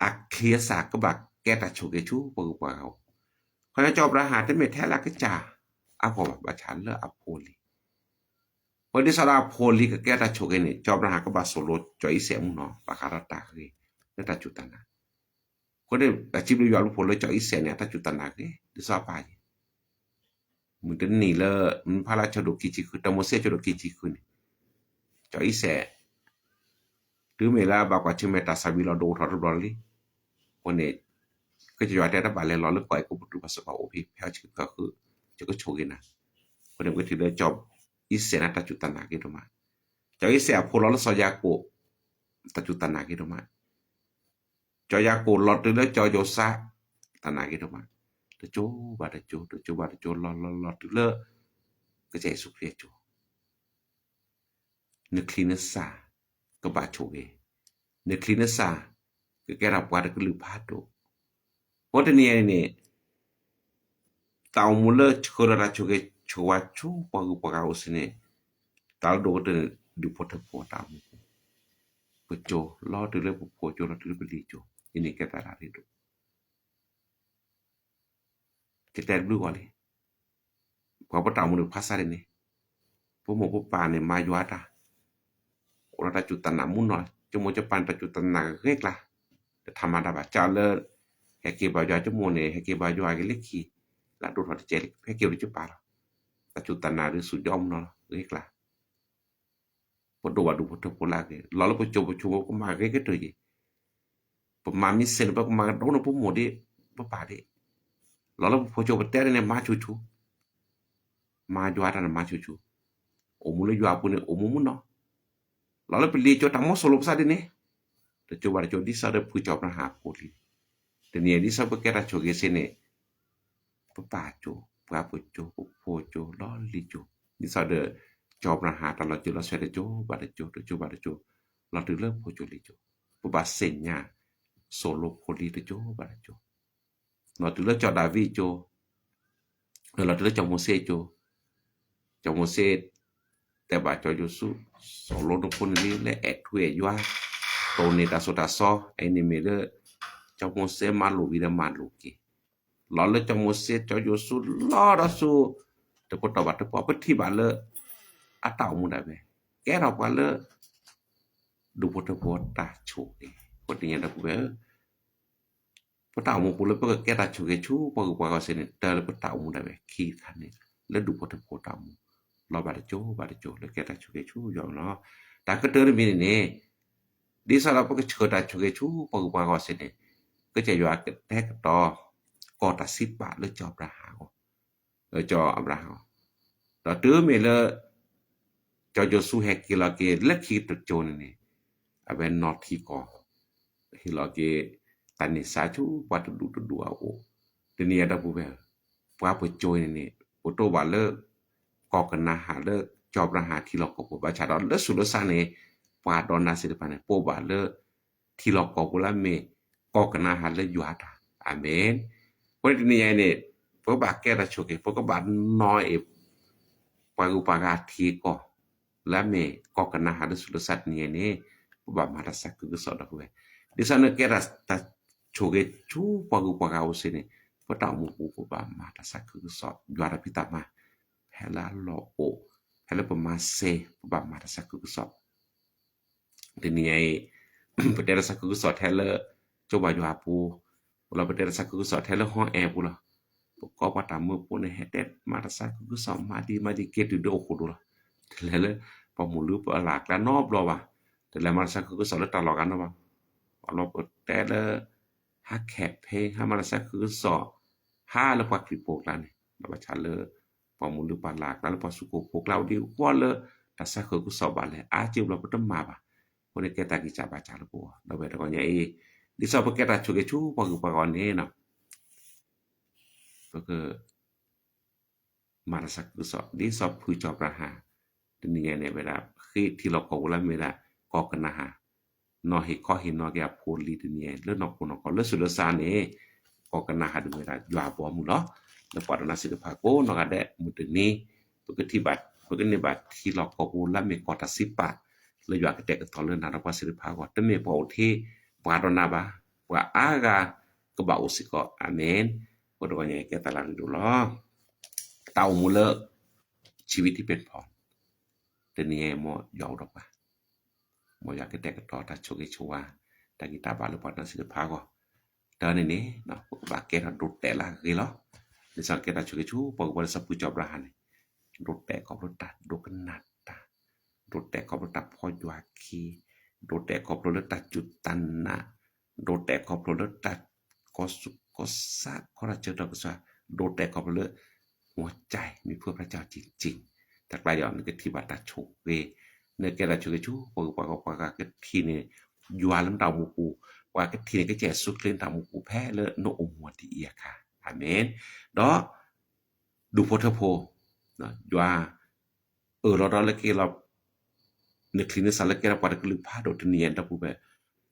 อักเคลียสากบักแกตาชุเกชูปกปเขาจะจอบรหาแต่ไม่แท้ลักจาอะพอบาฉันเลออโพลีพอดิสราโพลีก็แกตาชุเกเนี่ยจอบรหาก็บาโซโลจอยเสมุเนาะปะคาระตาคือเลตาจุตานะko de acib lu yalu polo cho isen ne ta jutana ke de sa pa ji mun den ni le mun phala cho do kichi ku ta mo se cho do kichi ku ni cho ise tu me la ba kwa chi me ta sa bi lo do tho do li ko ne ko ji wa ta ba le lo le ko ko bu tu ba sa ba o pi pha chi ka ku cho ko cho ge na ko de ko ti le job ise na ta jutana ke do ma cho ise a polo lo so ya ko ta jutana ke do ma cho ya ko lot de cho yo sa tana ki to ma to cho ba de cho lo le ke je su phe cho ne clean sa ko ba cho ge ne clean sa ke ke ra pa de ku lu pha to ko de ni ne taw mu le cho ra cho ge cho wa cho pa ku pa ga o se ne tal do de du po te po ta mu ko cho lo de le po cho lo de le li cho ini kata hari itu. Kita dulu kali. Kau tamu di pasar ini. Pomo popa ne maju ada. Orang tak juta nak munol. Cuma cepat tak juta nak rek lah. Thama da baca le. Heki baju cuma ne heki baju agi leki. La dur hati celik. Heki udah cepat. Tak juta nak di sujom no rek lah. Podo wadu podo pola ke. Lalu coba ko ma rek itu je. Pemami sen ba ma do no pomo de ba pa de lalu po jo ba tere ne ma chuchu ma jo ara na ma chuchu o mu le jo apu ne o mu no lalu pili jo ta mo solo sa de ne to jo ba jo di sa de pu jo na ha po li de ne di sa ba ke ra jo ge se ne pa jo pa po jo lo li jo di sa de jo na ha ta lo jo lo se de jo ba de jo lo de le po jo li jo ba segna solo poli de jo ba jo no tu le cho David jo no tu le cho Mose te ba cho Josu solo no pon ni le et tu e yo to ne ta so ai ni me le cho Mose ma lu vi de ma lu ki lo le cho Mose cho Josu lo da su te ko ta ba te po pa thi ba le a ta mu da be ke ra pa le du po te po ta chu e ko ti nya da ku be po ta mu pu le po ke ta chu ke chu po ko ko se ne ta le po ta mu da be ki khan ne le du po te po ta mu lo ba de jo le ke ta chu ke chu yo no ta ke te mi ne di sa la po ke chu ta chu ke chu po ko ko se ne ke che yo ke te to ko ta 10 บาทle cho Abraham le cho Abraham ta tu me le cho Josu he ki la ke le ki to cho ne a ben not ki ko hi la ke tani sa chu pa tu du o de ni da pu be pa po choi ni o to ba le ko ka na ha le cho Abraham ki lo ko ba cha do le su lo sa ne pa do na se de pa ne po ba le ki lo ko la me ko ka na ha le yu ata amen ko de ni ne po ba ke da chu ke po ko ba no e pa u pa ga ti ko la me ko ka na ha le su lo sa ni ne po ba ma da sa ku so da ku di sana ke ra ta chu ke chu pa u pa ga o se ne po ta mu ku ba ma da sa ku so yu ara pi ta ma hela lo o hela pa ma se ba ma da sa ku so de ni ai po da sa ku so hela cho ba yu apu la po da sa ku so hela ho e pu la po ก็ว่าตามมือปุ่นในเฮดมาตาซักคือสอมมาดีเกตดูโอคุดูละแต่แล้วพอหมุนลือปหลากแล้วนอบรอว่ะแต่แล้วมาตาซักคือสอนแล้วตลอดกันนะว่ะเราแต่ละฮักแคบเพลงมาตาซักคือสอ5แล้วกว่าคลิปโปกแล้วนี่เราประชันเลยพอหมุนลือปหลากแล้วพอสุโขโปกเราดีกว่าเลยตาซักคือสอบบาเลยจิบเราก็ต้องมาบ่ะคนในแกตากิจาบาจาร์ปัวเราไปตะกอนเนี่ยdi sa pakai ta chuke chu pag ni na ke marasa ku so di so phu job ra ha ni ne be da khi thi lo ko la me da ko kana ha no hi ko hi no ya phu li ni le no ko le su le sa ne ko kana ha me da jwa bo mu lo le pa na si pa ko no ga de mu de ni ke thi bat ke ni bat thi lo ko la me ko ta si pa le jwa ke te ko le na ra pa si pa ko te me po thi pa do na ba wa aga ke ba usiko amen ก็ดูว่าไงแกตารางดูล้อเต่ามูเลอชีวิตที่เป็นพรแต่นี่มอยาวดอกปะมอยากแกแต่กต่อตาโชกชัวตากีตาบาลปอดนั่นสิพาก็เดินนี่เนาะบาแกเราดูแต่ละกี่ล้อในสังเกตตาโชกชัวปกติสับปุจจอบราหันดูแต่ขอบรถตัดดูกันนัดตาดูแต่ขอบรถตัดพอยวาคีดูแต่ขอบรถตัดจุดตันนะดูแต่ขอบรถตัดก็สุก็ซาขอเราเจอเราก็สว่าโดดแต่ขอบเลยหัวใจมีเพื่อพระเจ้าจริงๆแต่ปลายเดียวนึกที่บัตรโชกเวเนื้อแกเราช่วยชูปกก็ทีนี่ยัวล้ำดาวมูกูว่าก็ทีนี่ก็แจสุดเล่นดาวมูกูแพ้เลยโนอมหัวที่เอียค่ะอาเมนดอดูโพเทโพนะยัวเราเล็กเรานึกทีนี่สารเล็กเราปาดกลือผ้าโดดเนียนตะปูแบบ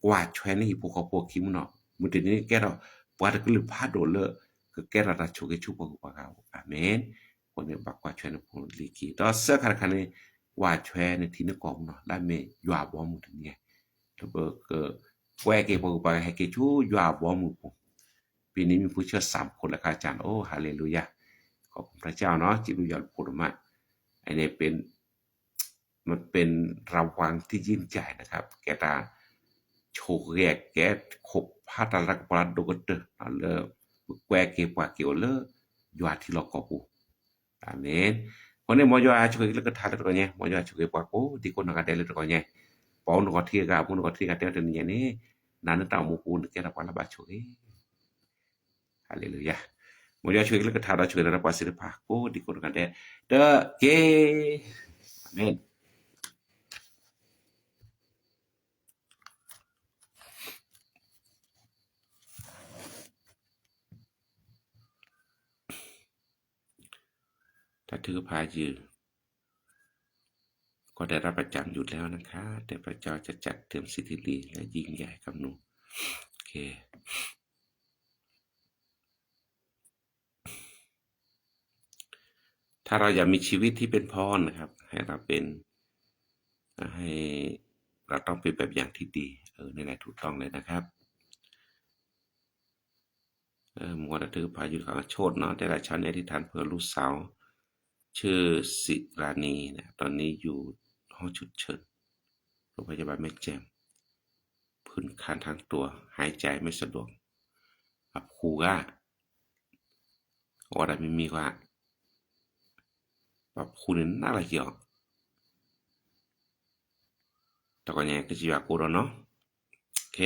กวาดแชวนนี่พวกเขาพวกคิมเนาะมุดนี้แกเราปาดกลือผ้าโดดเลยก็แกเราตัดชูชูปกเขาอาเมนคนเนี่ยบักกวาดแชวนพวกลิกิดอเสื้อคันนี้ว่าแชวนที่นึกกองเนาะแล้วเมย์ยัวบอมุดนี้แล้วก็แกวเก็บปกให้เกชูยัวบอมุดปีนี้มีผู้เชื่อ3 คนแล้วค่ะอาจารย์โอ้ฮาเลลูยาขอบคุณพระเจ้าเนาะจิตวิญญาณพูดมาไอ้นี่มันเป็นรางวัลที่ยิ่งใหญ่นะครับแกตาโชว์แกขบพาตาลักปลาดูกเตอเลแกวเก็บว่าเกี่ยวเลยยัวที่เรากอบอาเมนคนนี้มอยาช่วยแล้วก็ทาตัวเนี่ยมอยาช่วยปากโอ้ที่คนนักเดลตัวเนี่ยปอนก็ที่กับมุนก็ที่กับเตอเนี่ยนี่นั่นตามมุกุนแกรับปลาบาช่วยฮาเลลูยา Mojaช่วยแล้วก็ทาราช่วยแล้วภาษีภาคโอ้ดีคนกันเด้อเกอาเมนถ้าถือพายืนก็ได้รับประจำอยู่แล้วนะคะแต่พระเจ้าจะจัดเตรียมสิทธิลีและยิ่งใหญ่กับหนูโอเคถ้าเราอยากมีชีวิตที่เป็นพรนะครับให้เราต้องเป็นแบบอย่างที่ดีนี่แหละถูกต้องเลยนะครับมัวแต่ถือพายุของโชดเนาะแต่ละชั้นอธิษฐานเพื่อลูกสาวชื่อสิรานีนะตอนนี้อยู่ห้องฉุกเฉินโรงพยาบาลแม่แจ่มพื้นคันทางตัวหายใจไม่สะดวกครูก็ว่าไม่มีว่าแบบครูนี่น่าละเกี่ยวแต่ก็ยังก็จะอยากกูเนาะโอเค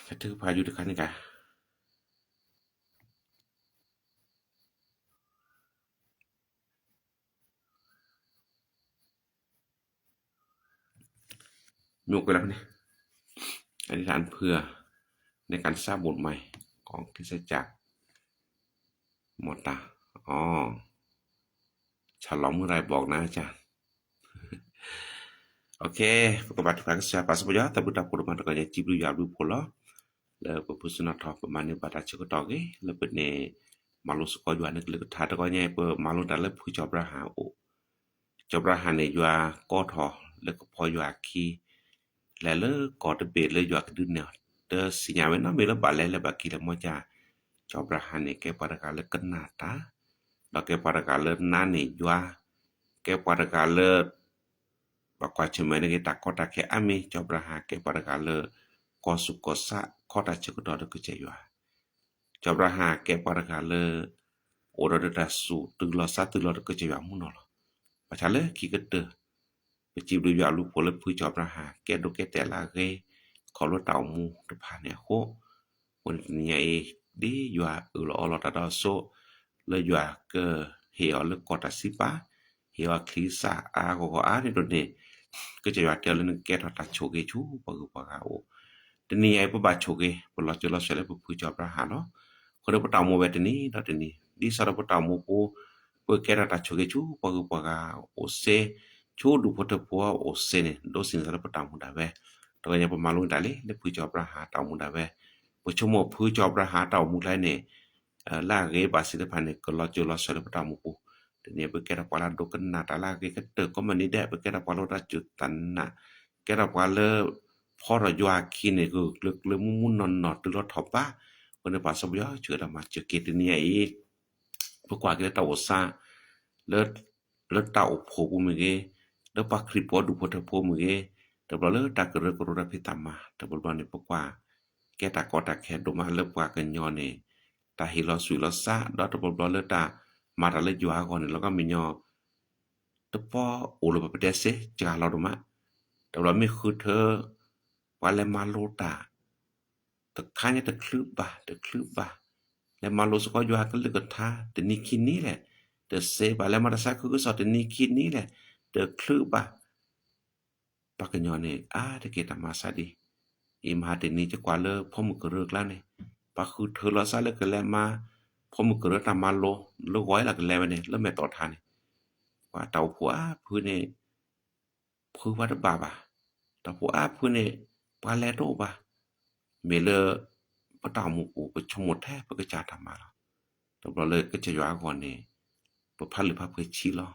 ถ้าถือพายุทุกครั้งนี่กันมีกันแล้วเนี่ยอธิษฐานเพื่อในการสร้างบทใหม่ของคริสตจักรมอตาฉลองเมื่อไรบอกนะอาจารย์โอเคปกติพระกษัตริย์ปัสสาวะแต่บุตรผู้มันก็จะจิบลูยาลูพลแล้วก็ผู้สนับทอประมาณนี้บัตรเชื่อต่อกี้แล้วเป็นเนี่ยมาลุสก็อยู่อันนึกเลยท้าตะก็เนี่ยเปิดมาลุดันแล้วผู้จอบราหาจอบราหาเนี่ยอยู่ก็ทอแล้วก็พออยู่คีแล้วก็จะเบ็ดเลยอยู่ดึงเนี่ยแต่สิ่งอย่างนั้นไม่รู้บาเลยแล้วบากีแล้วมั่วจ้าจอบราหาเนี่ยแกปาร์กาเลยกันนาตาแล้วแกปาร์กาเลยนั่นเนี่ยอยู่แกปาร์กาเลยbakwa chemene ke takota ke ami jobraha ke paragale ko sukosa kota chekudo ke jeywa จอบราหาแก้ปารกาเลโอรดดาสูตึกลอซาตึกลอก็จะยามุนอลปะชาเลคิกเตไปจีบดูยาลูกโพลผู้จอบราหาแก้ดูแก้แต่ละเกขอรถเต่ามูตะพาเนี่ยโควันนี้ดีอยู่อลอตาดอโซเลยอยู่ก็เหี่ยวเลยกอดสิปะเหี่ยวคลีซาก็นี่โดนเนี่ยก็จะอยู่เตลนึงแก้ตาโชเกชูปะกปะกาโอตนี้ไอ้ปะบาโชเกปลอจะลอเสเลผู้จอบราหาเนาะคนปะตามูเวตนี้ดอตนี้di sara pata mo po kera ta choge chu pa ga o se chu du pota po o se ne do sin sara pata mo da be to nya pa malu da le le phu job ra ha ta mo da be po chu mo phu job ra ha ta mo lai ne la ge ba si de phan ne ko lo chu lo sara pata mo po de ne pe kera pa la do kan na ta la ge ka te ko mani de pe kera pa lo da chu tan na kera pa leพอระยะคินก็เลืมุนนอตึกรถทอปะคนในป่าสบยเชื่อมาเจอเกตนี่ไอ้พวกกว่าก็ตาอซาเลิตาอโผปุมเกแล้วปักคริปอดูพอตโพมเกแต่บ่เลตากระกระพิตามาแต่บ่บ่นี่พวกกว่าแกตากอตาแคดมาเลิกว่ากันยอนี่ตาหิลอสุลอซาดอตบ่เลตามาตาเลอยู่อาก่อนแล้วก็มียอตะปอโอลบะเดเซจาเราดมาแต่เราไม่คือเธอว่าแล้วมาโลตาตะคาเนี่ยตะคลืบบาแล้วมาโลสก็อยู่หากันเลยก็ท่าแต่นี่คิดนี้แหละเดเซบาแล้วมาตะซาคือก็สอแต่นี่คิดนี้แหละเดคลืบบาปากยอนี่ตะเกตมาซาดีอิมหาเตนี่จะกว่าเลพ่อมึกเลิกแล้วนี่ปาคือเธอลอซาเลยก็แล้วมาพ่อมึกเลิกตามมาโลไว้ละก็แล้วนี่แล้วแม่ต่อทานนี่ว่าเต่าผัวพื้นนี่คือว่าบาบาเต่าผัวพื้นนี่ปาแลโตบาเมเลปะตาหมู่ก็ชมดแท้ปะก็จาทำมาแล้วตบเลยก็จะอยู่อาก่อนนี่ปะพันหรือพะเผยชี้ลอ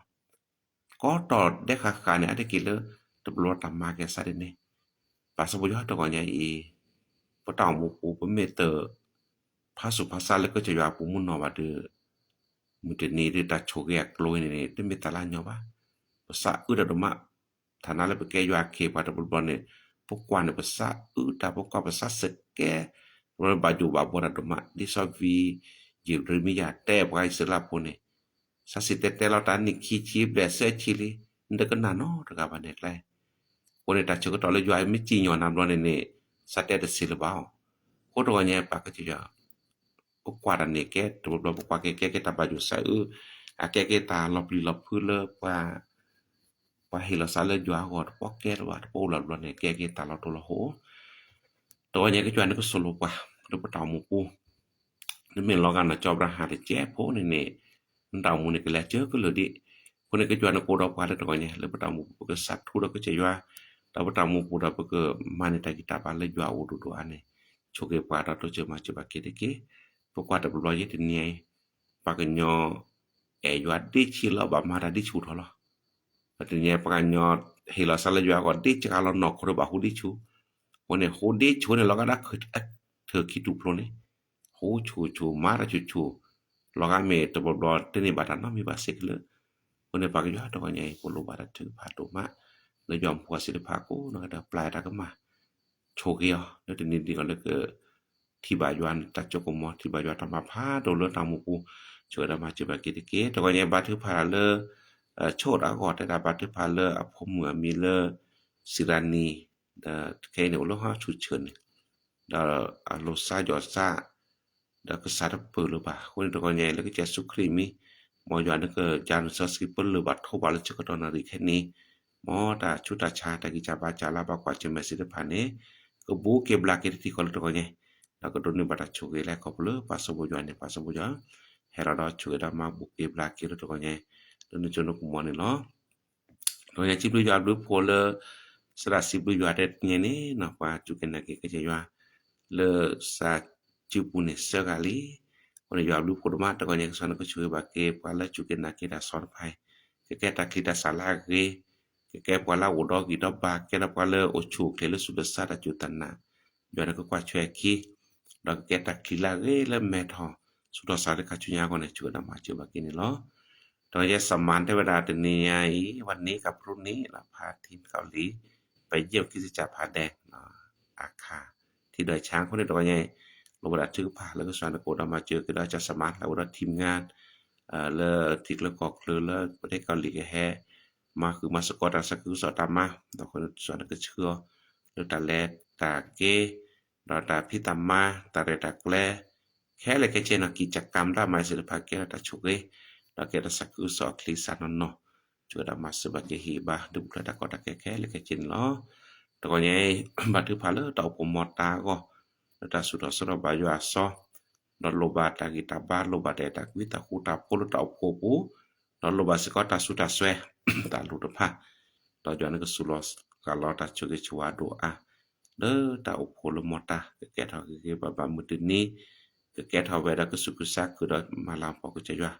ก็ต่อได้คาเนี่ยได้กินเลยตบลอตามมาแกซะดินี่ปาสบยอตก่อนเนี่ยปะตาหมู่ปะเมเตอร์ภาสุภาษาแล้วก็จะอยู่ปุมุนนอว่าเด้อมุตนี่ได้ตัดโชกแยกโลยนี่ได้เมตาลาญอว่าภาษาอึดดมะฐานะแล้วไปแกอยู่อาเคปาตบบ่เนี่ยพวกกว่าเนี่ยภาษาตาพวกกว่าภาษาสแกเราบาจูบาบราดมาดิซอวียิริมิยาแต่ไว้สลับพนี่ซาสิเตเราตานิคิชีเบเซชิลีนดกันนาโนตะกาบาเนตไลคนตาชก็ตอเลยอยู่ไอ้มิจิญอนามรอเนี่ยสัตเตเดซิลบาโคตรว่าเนี่ยปากจิจาพวกกว่าเนี่ยแกตัวพวกกว่าแกตาบาจูซะแกตาลบลีลบพื้นเลว่าเฮลาซาเลยอยู่อ่ะพวกแกว่าโปลบเนี่ยแกตาเราตัวละโหตัวเนี่ยก็จวนก็สรุปว่าเราปะตาหมู่ปูนี่แม่นลอกันนะจอบราหาได้แจ้โพนี่มันตาหมู่นี่ก็แล้วเจอก็เลยดิคนนี้ก็จวนก็ดอกว่าได้ตัวเนี่ยแล้วปะตาหมู่ปูก็สัตว์ทุเราก็จะว่าตาปะตาหมู่ปูเราก็มาในตากิตาบาเลยอยู่อุดุอันนี้โชเกปาเราตัวเจอมาจะบาเกเดเกพวกว่าตะบลอยติเนี่ยปากญออยู่ดิชิลบามาราดิชูทอลแต่เนี่ยปากญอเฮลาซาเลยอยู่ก็ดิจะกาลนอกคนบาฮูดิชูวันนี้โหดิชูเนี่ยเราก็ได้เธอคิดดูโปรนี่โหชูมาราชูเราก็เมตบลอเตนี่บาดานะมีบาสิกเลยวันนี้ปากยอตัวใหญ่ปโลบาดถือพาตุมาเลยยอมผัวศิลปะกูนะก็ปลายตาก็มาโชเกียวแล้วทีนี้ดีก็เลยก็ที่บายวนตัดจกมอที่บายวนทำมาพาโดนเลตามหมู่กูช่วยมาจิบากิติเกตัวใหญ่บาถือพาเลโชดอากอดได้บาถือพาเลอพเหมือมีเลสิรานีเคเนี่ยโลหะชุดเชิญดาโลซายอซาดาก็สารเปิดหรือบ่าคนตัวใหญ่แล้วก็จะสุครีมีหมอย้อนก็จานซัสกิเปิลหรือบัดโทบาลจก็ตอนาริแค่นี้หมอตาชุตาชาตะกิจาบาจาลาบากว่าจะมาสิได้ผ่านนี้ก็บูเก็บลาเกที่คนตัวใหญ่แล้วก็โดนบัดชุเกแล้วก็เปลือปัสบย้อนเนี่ยปัสบย้อนเฮราดอชุดามาบุเก็บลาเกตัวใหญ่โดนจนกุมอนี่เนาะตัวใหญ่จิบย้อนรูปโพลสระสิบอยู่อาเดเนี่ยนี่นะว่าจุกันนะก็จะว่าเลซาจิปุเนเซกาลีคนอยู่รูปโคดมาตะก็ยังสอนก็ช่วยบาเกปาละจุกันนะก็ได้สอนไปแกตะคิดาสาลาเกแกปาละโอดอกิดอบาแกละปาละโอชูเคลสุดสาดจุตันนะย้อนก็กว่าช่วยคีดอกแกตะคิลาเกละแม่ทอสุดสาดกะจุญาก็เนี่ยช่วยนำมาช่วยบาเกนี่เนาะตอนนี้สมานเทวดาตนี้วันนี้กับพรุ่งนี้เราพาทีมเกาหลีไปเยี่ยมคริสตจักรผาแดงอาคาที่ดอยช้างคนนี้ตัวใหญ่ ลบดาถือผ่าแล้วก็สอนโกดมาเจอก็ได้จะสมาร์ทแล้วทีมงานเลทิกแล้วก็เคลเลประเทศเกาหลีแฮมาคือมาสกอตสักคือสอตามมาแล้วคนสอนก็เชื่อแล้วตาแลตาเกดาตาพิตามาตาเรตาแกลแค่เลยแค่เช่นกิจกรรมได้มาศิลปะแกตาชุกแล้วแกตาสักคือสอคลิสันนอช่วยได้มาsebagai hibah du kada kota keke le kecin lo tokonya batu pale tau pomota ko ta sudah baju aso dan loba ta kita bar loba ta kita kuta polo tau popo dan loba sekota sudah swe ta lu depa ta jana ke sulos kalau ta cuge cua doa de ta polo mota keke ta ke baba mudini keke ta weda ke sukusa ke malam poko cewa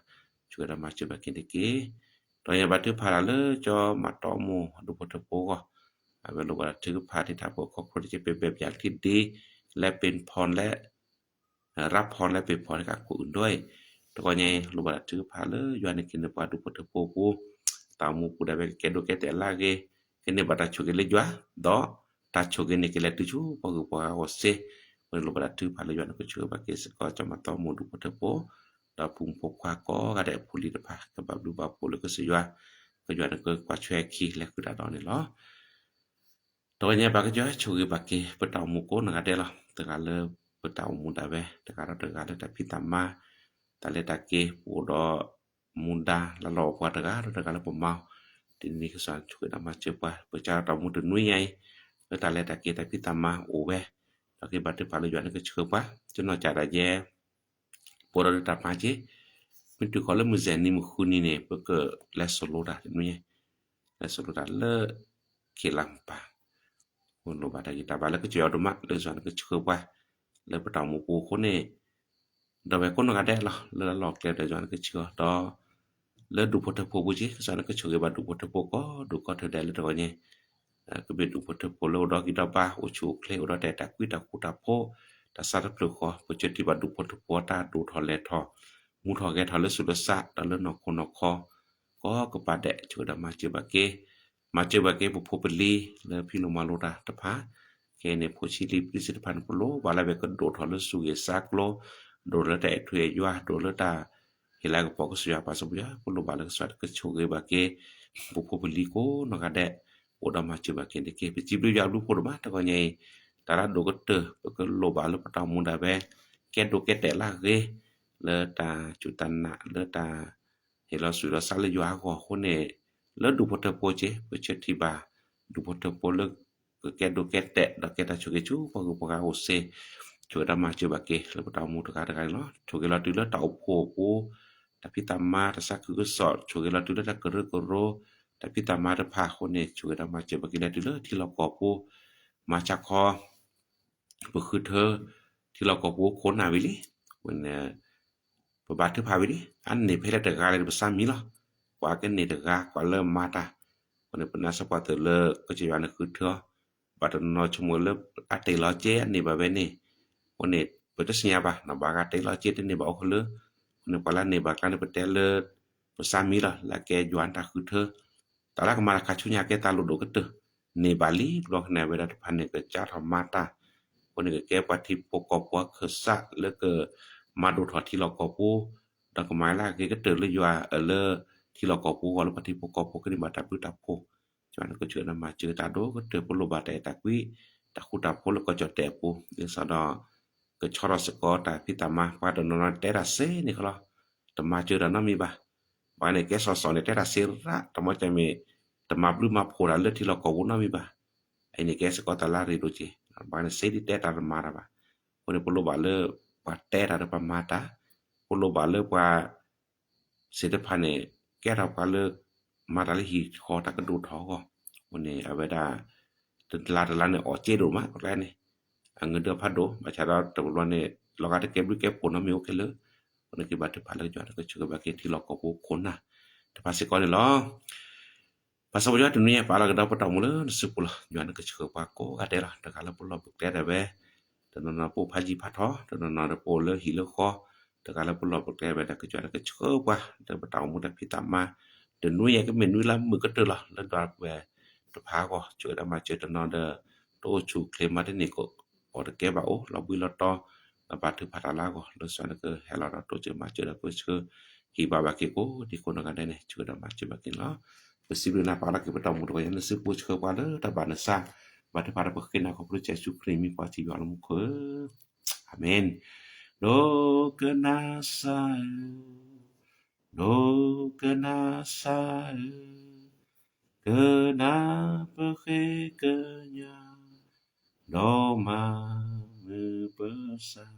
juga da macam bakin deke Toya batu parale cho มาต่อหมู่ดูพทโปก็เวลาถือพาที่ถ้าพวกครอบครัวจะเป็นแบบอย่างที่ดีและเป็นพรและรับพรและเป็นพรให้กับผู้อื่นด้วยตก็ไงรูบถือพาเลยอยู่ในกินปาดูพทโปปูตาหมู่ผู้ใดไปแกดูแกแต่ละเกเนบัตชุกเลยจัวดอตาชุกนี่กเลติจูปกปะโอเซเวลาถือพาเลยอยู่ในก็ชื่อว่าเกสก็จะมาต่อหมู่ดูพทโปda pung pokwa ko ada puli de pa ka ba du ba pole ko se ywa ko ywa ko kwa chwe ki le ku da do ni lo to nya ba ko jo chu ge ba ke pa taw mu ko na de lo ta ka le pa taw mu da be ta ka le ta pitama ta le ta ke pu do munda la lo kwa ta ka le po ma tin ni ko sa chu da ma che pa pa cha taw mu de nui ai ta le ta ke ta pitama o we ta ke ba te pa le ywa ni ko chu pa chu no cha da ye por ta paje pintu kole muzeni mukhuni ne porque la soloda ni la soloda le kilampa ono bada kita bala ke jio doma le zan ke chuba le pataw mu pu ko ne da be ko no ga de la le lok le de zan ke chio do le du pote po bu ji zan ke chuge ba du pote po ko du ko de le do ni ke be du pote po lo do kita ba o chu kle o do de ta kwi ta ku ta po ta sa ta plo ko po cheti ba du pote po ta du tho le tho mu tho ke tho le su le sa ta le no ko no ko ko pa de chu da ma che ba ke bu po peli le phi no ma lo da ta pha ke ne po chi li pi sit phan po lo ba la be ko do tho le su ye sa klo do le ta thwe ywa do le ta he la ko po ko su ya pa so ya po lo ba le sa ke chu ge ba ke bu po peli ko no ga de o da ma che ba ke de ke pi chi lu ya lu po ma ta ko nyai tara do ko te ko lo ba lo pa mu da be ke do ke te la ge le ta chu tan na le ta he la su la sa le ywa ko ne le du pote po che po che ti ba du pote po le ke do ke te da ke ta chu ke chu po ko ga o se chu da ma che ba ke le pa mu ta ga lo chu ke la tu le ta o po po ta pi ta ma ta sa ku so chu ke la tu le ta ko ro ta pi ta ma ta pha ko ne chu da ma che ba ke le tu le ti lo ko poมาจากคอบ่คือเธอที่เราก็บ่คนหาวิลิวันบ่บาดถือพาวิลิอันนี้เพลตะกาเลยบ่ซ้ำมีหรอกว่ากันนี่ตะกากว่าเริ่มมาตาวันปนาสปอร์ตเลก็จะว่าคือเธอบาดนอชมัวเลอะเตลอเจอันนี้บ่เวนี่วันนี้เปิดสัญญาบ่นะบากาเตลอเจนี่บ่เอาเลวันปลานี่บากาเปเตเลบ่ซ้ำมีหรอละแกยวนตาคือเธอตาละก็มาคาชุญญาแกตาลุโดกเตในบาลีลอกในเวลาพันเนี่ยก็จะทำมาตาคนนี้ก็แก้ปฏิปกปว่าคือซะแล้วก็มาดูถอดที่เราก็ปูดังก็หมายล่ะก็เตือนเลยว่าเลที่เราก็ปูก็ปฏิปกปก็นี่มาตาปุตาโพจนก็เจอมาเจอตาโดก็เตือนปโลบาแต่ตะวิตะคุตาโพแล้วก็จอแต่ปูเดี๋ยวสะดอก็ชอรสกอตาพิตามาว่าดนนแต่ละเซนี่ก็ตมาเจอดานมีบ่ว่าในแกสอนในแต่ละเซระตมาจะมีตมาบลูมาโพดาเลที่เราก็วุนมีบ่ไอ้นี่แกสก็ตาลาริโดจิบานเซดิเตตามาราบ่คนปโลบาเลปาเตตาปมาตาปโลบาเลว่าเสดพันเนี่ยแกเราก็เลมาตาลิหิคอตากระดูทอก็วันนี้เอาไว้ได้ตลาดเนี่ยออเจโดมาก็แล้วนี่เงินเดือนพัดโดมาชาเราตวันนี้เราก็ได้เก็บด้วยเก็บผลมีโอเคเลยวันนี้บาดพันเลยจอดก็ชื่อว่าเกที่เราก็พวกคนน่ะแต่ภาษีก่อนนี่ล้อPasal baju dunia pala ke dapat tamu le sepuluh juan ke cukup pako adela da kala pulo bukte da be dan na po phaji phatho dan na po le hilo kho da kala pulo bukte be da ke juan ke cukup pa da tamu da pitama da nuye ke menu la mu ke te la la da be da pha ko chu da ma che da na da to chu kle ma de ni ko o da ke ba o la bu la to Lepas tu patala ko lo sana ke helala to je ma je ko ke ki baba ke ko di ko na ne je da ma je ba ke la possible na para ke bata mu ko ya se pu ke pa le ta ba na sa ba ta para ke na ko pro Jesu krimi pa ti yo mu ko amen lo ke na sa lo ke na sa kenapa kekenya Doma besar.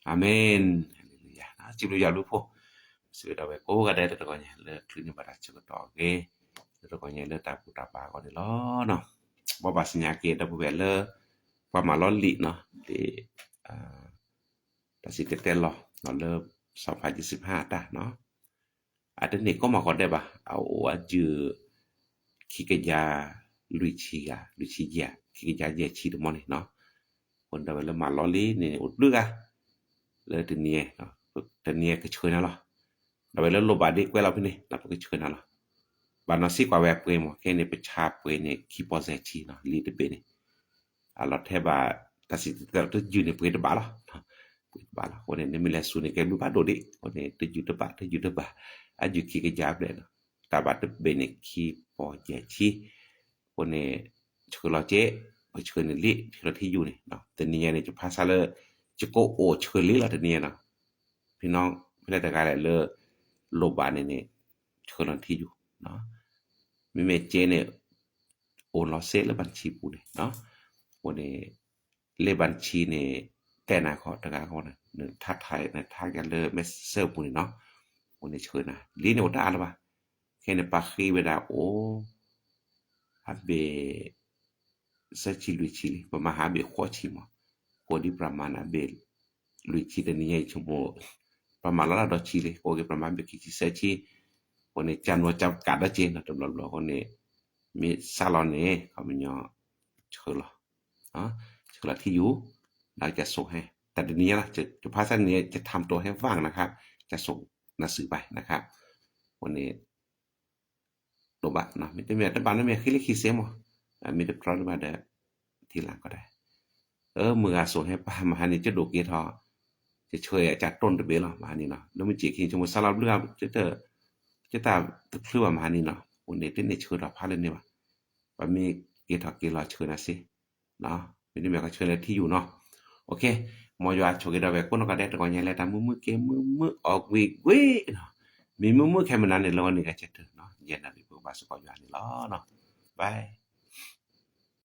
Amen. Haleluya. Chịu được lúc phố. Sự đó về cố cái đây tôi coi nhé. Lỡ thứ như bà đã chưa có tỏ ghê. Tôi coi nhé lỡ ta phụ ta bà có thể lo nó. Bà bà sinh nhà kia ta phụ về lỡ. Bà mà lo lị nó. Để ta sẽ kết tên lo. Nó lỡ 2025 ta nó. Ada ni ko ma ko de ba au aju kikeja lucia kikeja je chi de moni no kon da le ma lo li ni udlu ga le de nie no de nie ke choi na lo da le lo ba de kwe la ni na ke choi na lo ba no si kwa we pwe mo ke ni pe cha pwe ni ki po se chi no li de be ni a lo the ba ta si to ju ni pwe de ba lo ba la ko ne mi le su ni ke lu ba do de ko ne te ju de ba aju ki ke jab le ta ba te bene ki po je chi ko ne chlo je o chlo ni li chloที่อยู่นี่เนาะแต่นี่เนี่ยจะภาษาleจะโกโอชลลิละแต่นี่เนาะพี่น้องไม่ได้แต่กาเลยโลบาเนี่ยชลที่อยู่เนาะมีเมเจเนี่ยโอนลอเซละบัญชีปูเนี่ยเนาะคนเนี่ยเลบัญชีเนี่ยแต่นาขอตะกาเขาเนี่ยทักทายนะทักกันเลยเมสเซอร์ปูนี่เนาะคนเนี่ยเชิญนะลีเนี่ยตาละบ่แค่เนี่ยปากคีเวลาโออับเบSachili pama habe khochimo kodi pramana bel luichi de niye chumo pama la do chile ko ge pama be kichi sachi one chanwa cham kada che na tom lo ko ne mi salone kaminyo chula ha chulaที่อยู่น่าจะส่งให้แต่เดี๋ยวนี้นะจะภาษานี้จะทำตัวให้ว่างนะครับจะส่งหนังสือไปนะครับวันนี้ตัวบัตรนะไม่ได้มีแต่บ้านไม่คิดเสียหมดมีแต่พร้อมมาได้ทีหลังก็ได้มือส่งให้ป้ามานี่จะดูเกทอจะช่วยจัดต้นตะเบลมานี่เนาะแล้วมันจิคิงสมมุติสลับเรื่องจะตามตึกคือว่ามานี่เนาะวันนี้เนี่ยช่วยเราพาเลยนี่ว่ามีเกทอเกลอช่วยนะสิเนาะไม่ได้แม่ก็ช่วยแล้วที่อยู่เนาะโอเคมอยว่าช่วยเราแบบคนก็ได้ตะกอนใหญ่แล้วตามมือเกมือออกวิเนาะมีมือแค่มันนั้นเนี่ยแล้วนี่ก็จะเนาะเย็นน่ะพี่ผู้บาสก็อยู่นี่ล้อเนาะบาย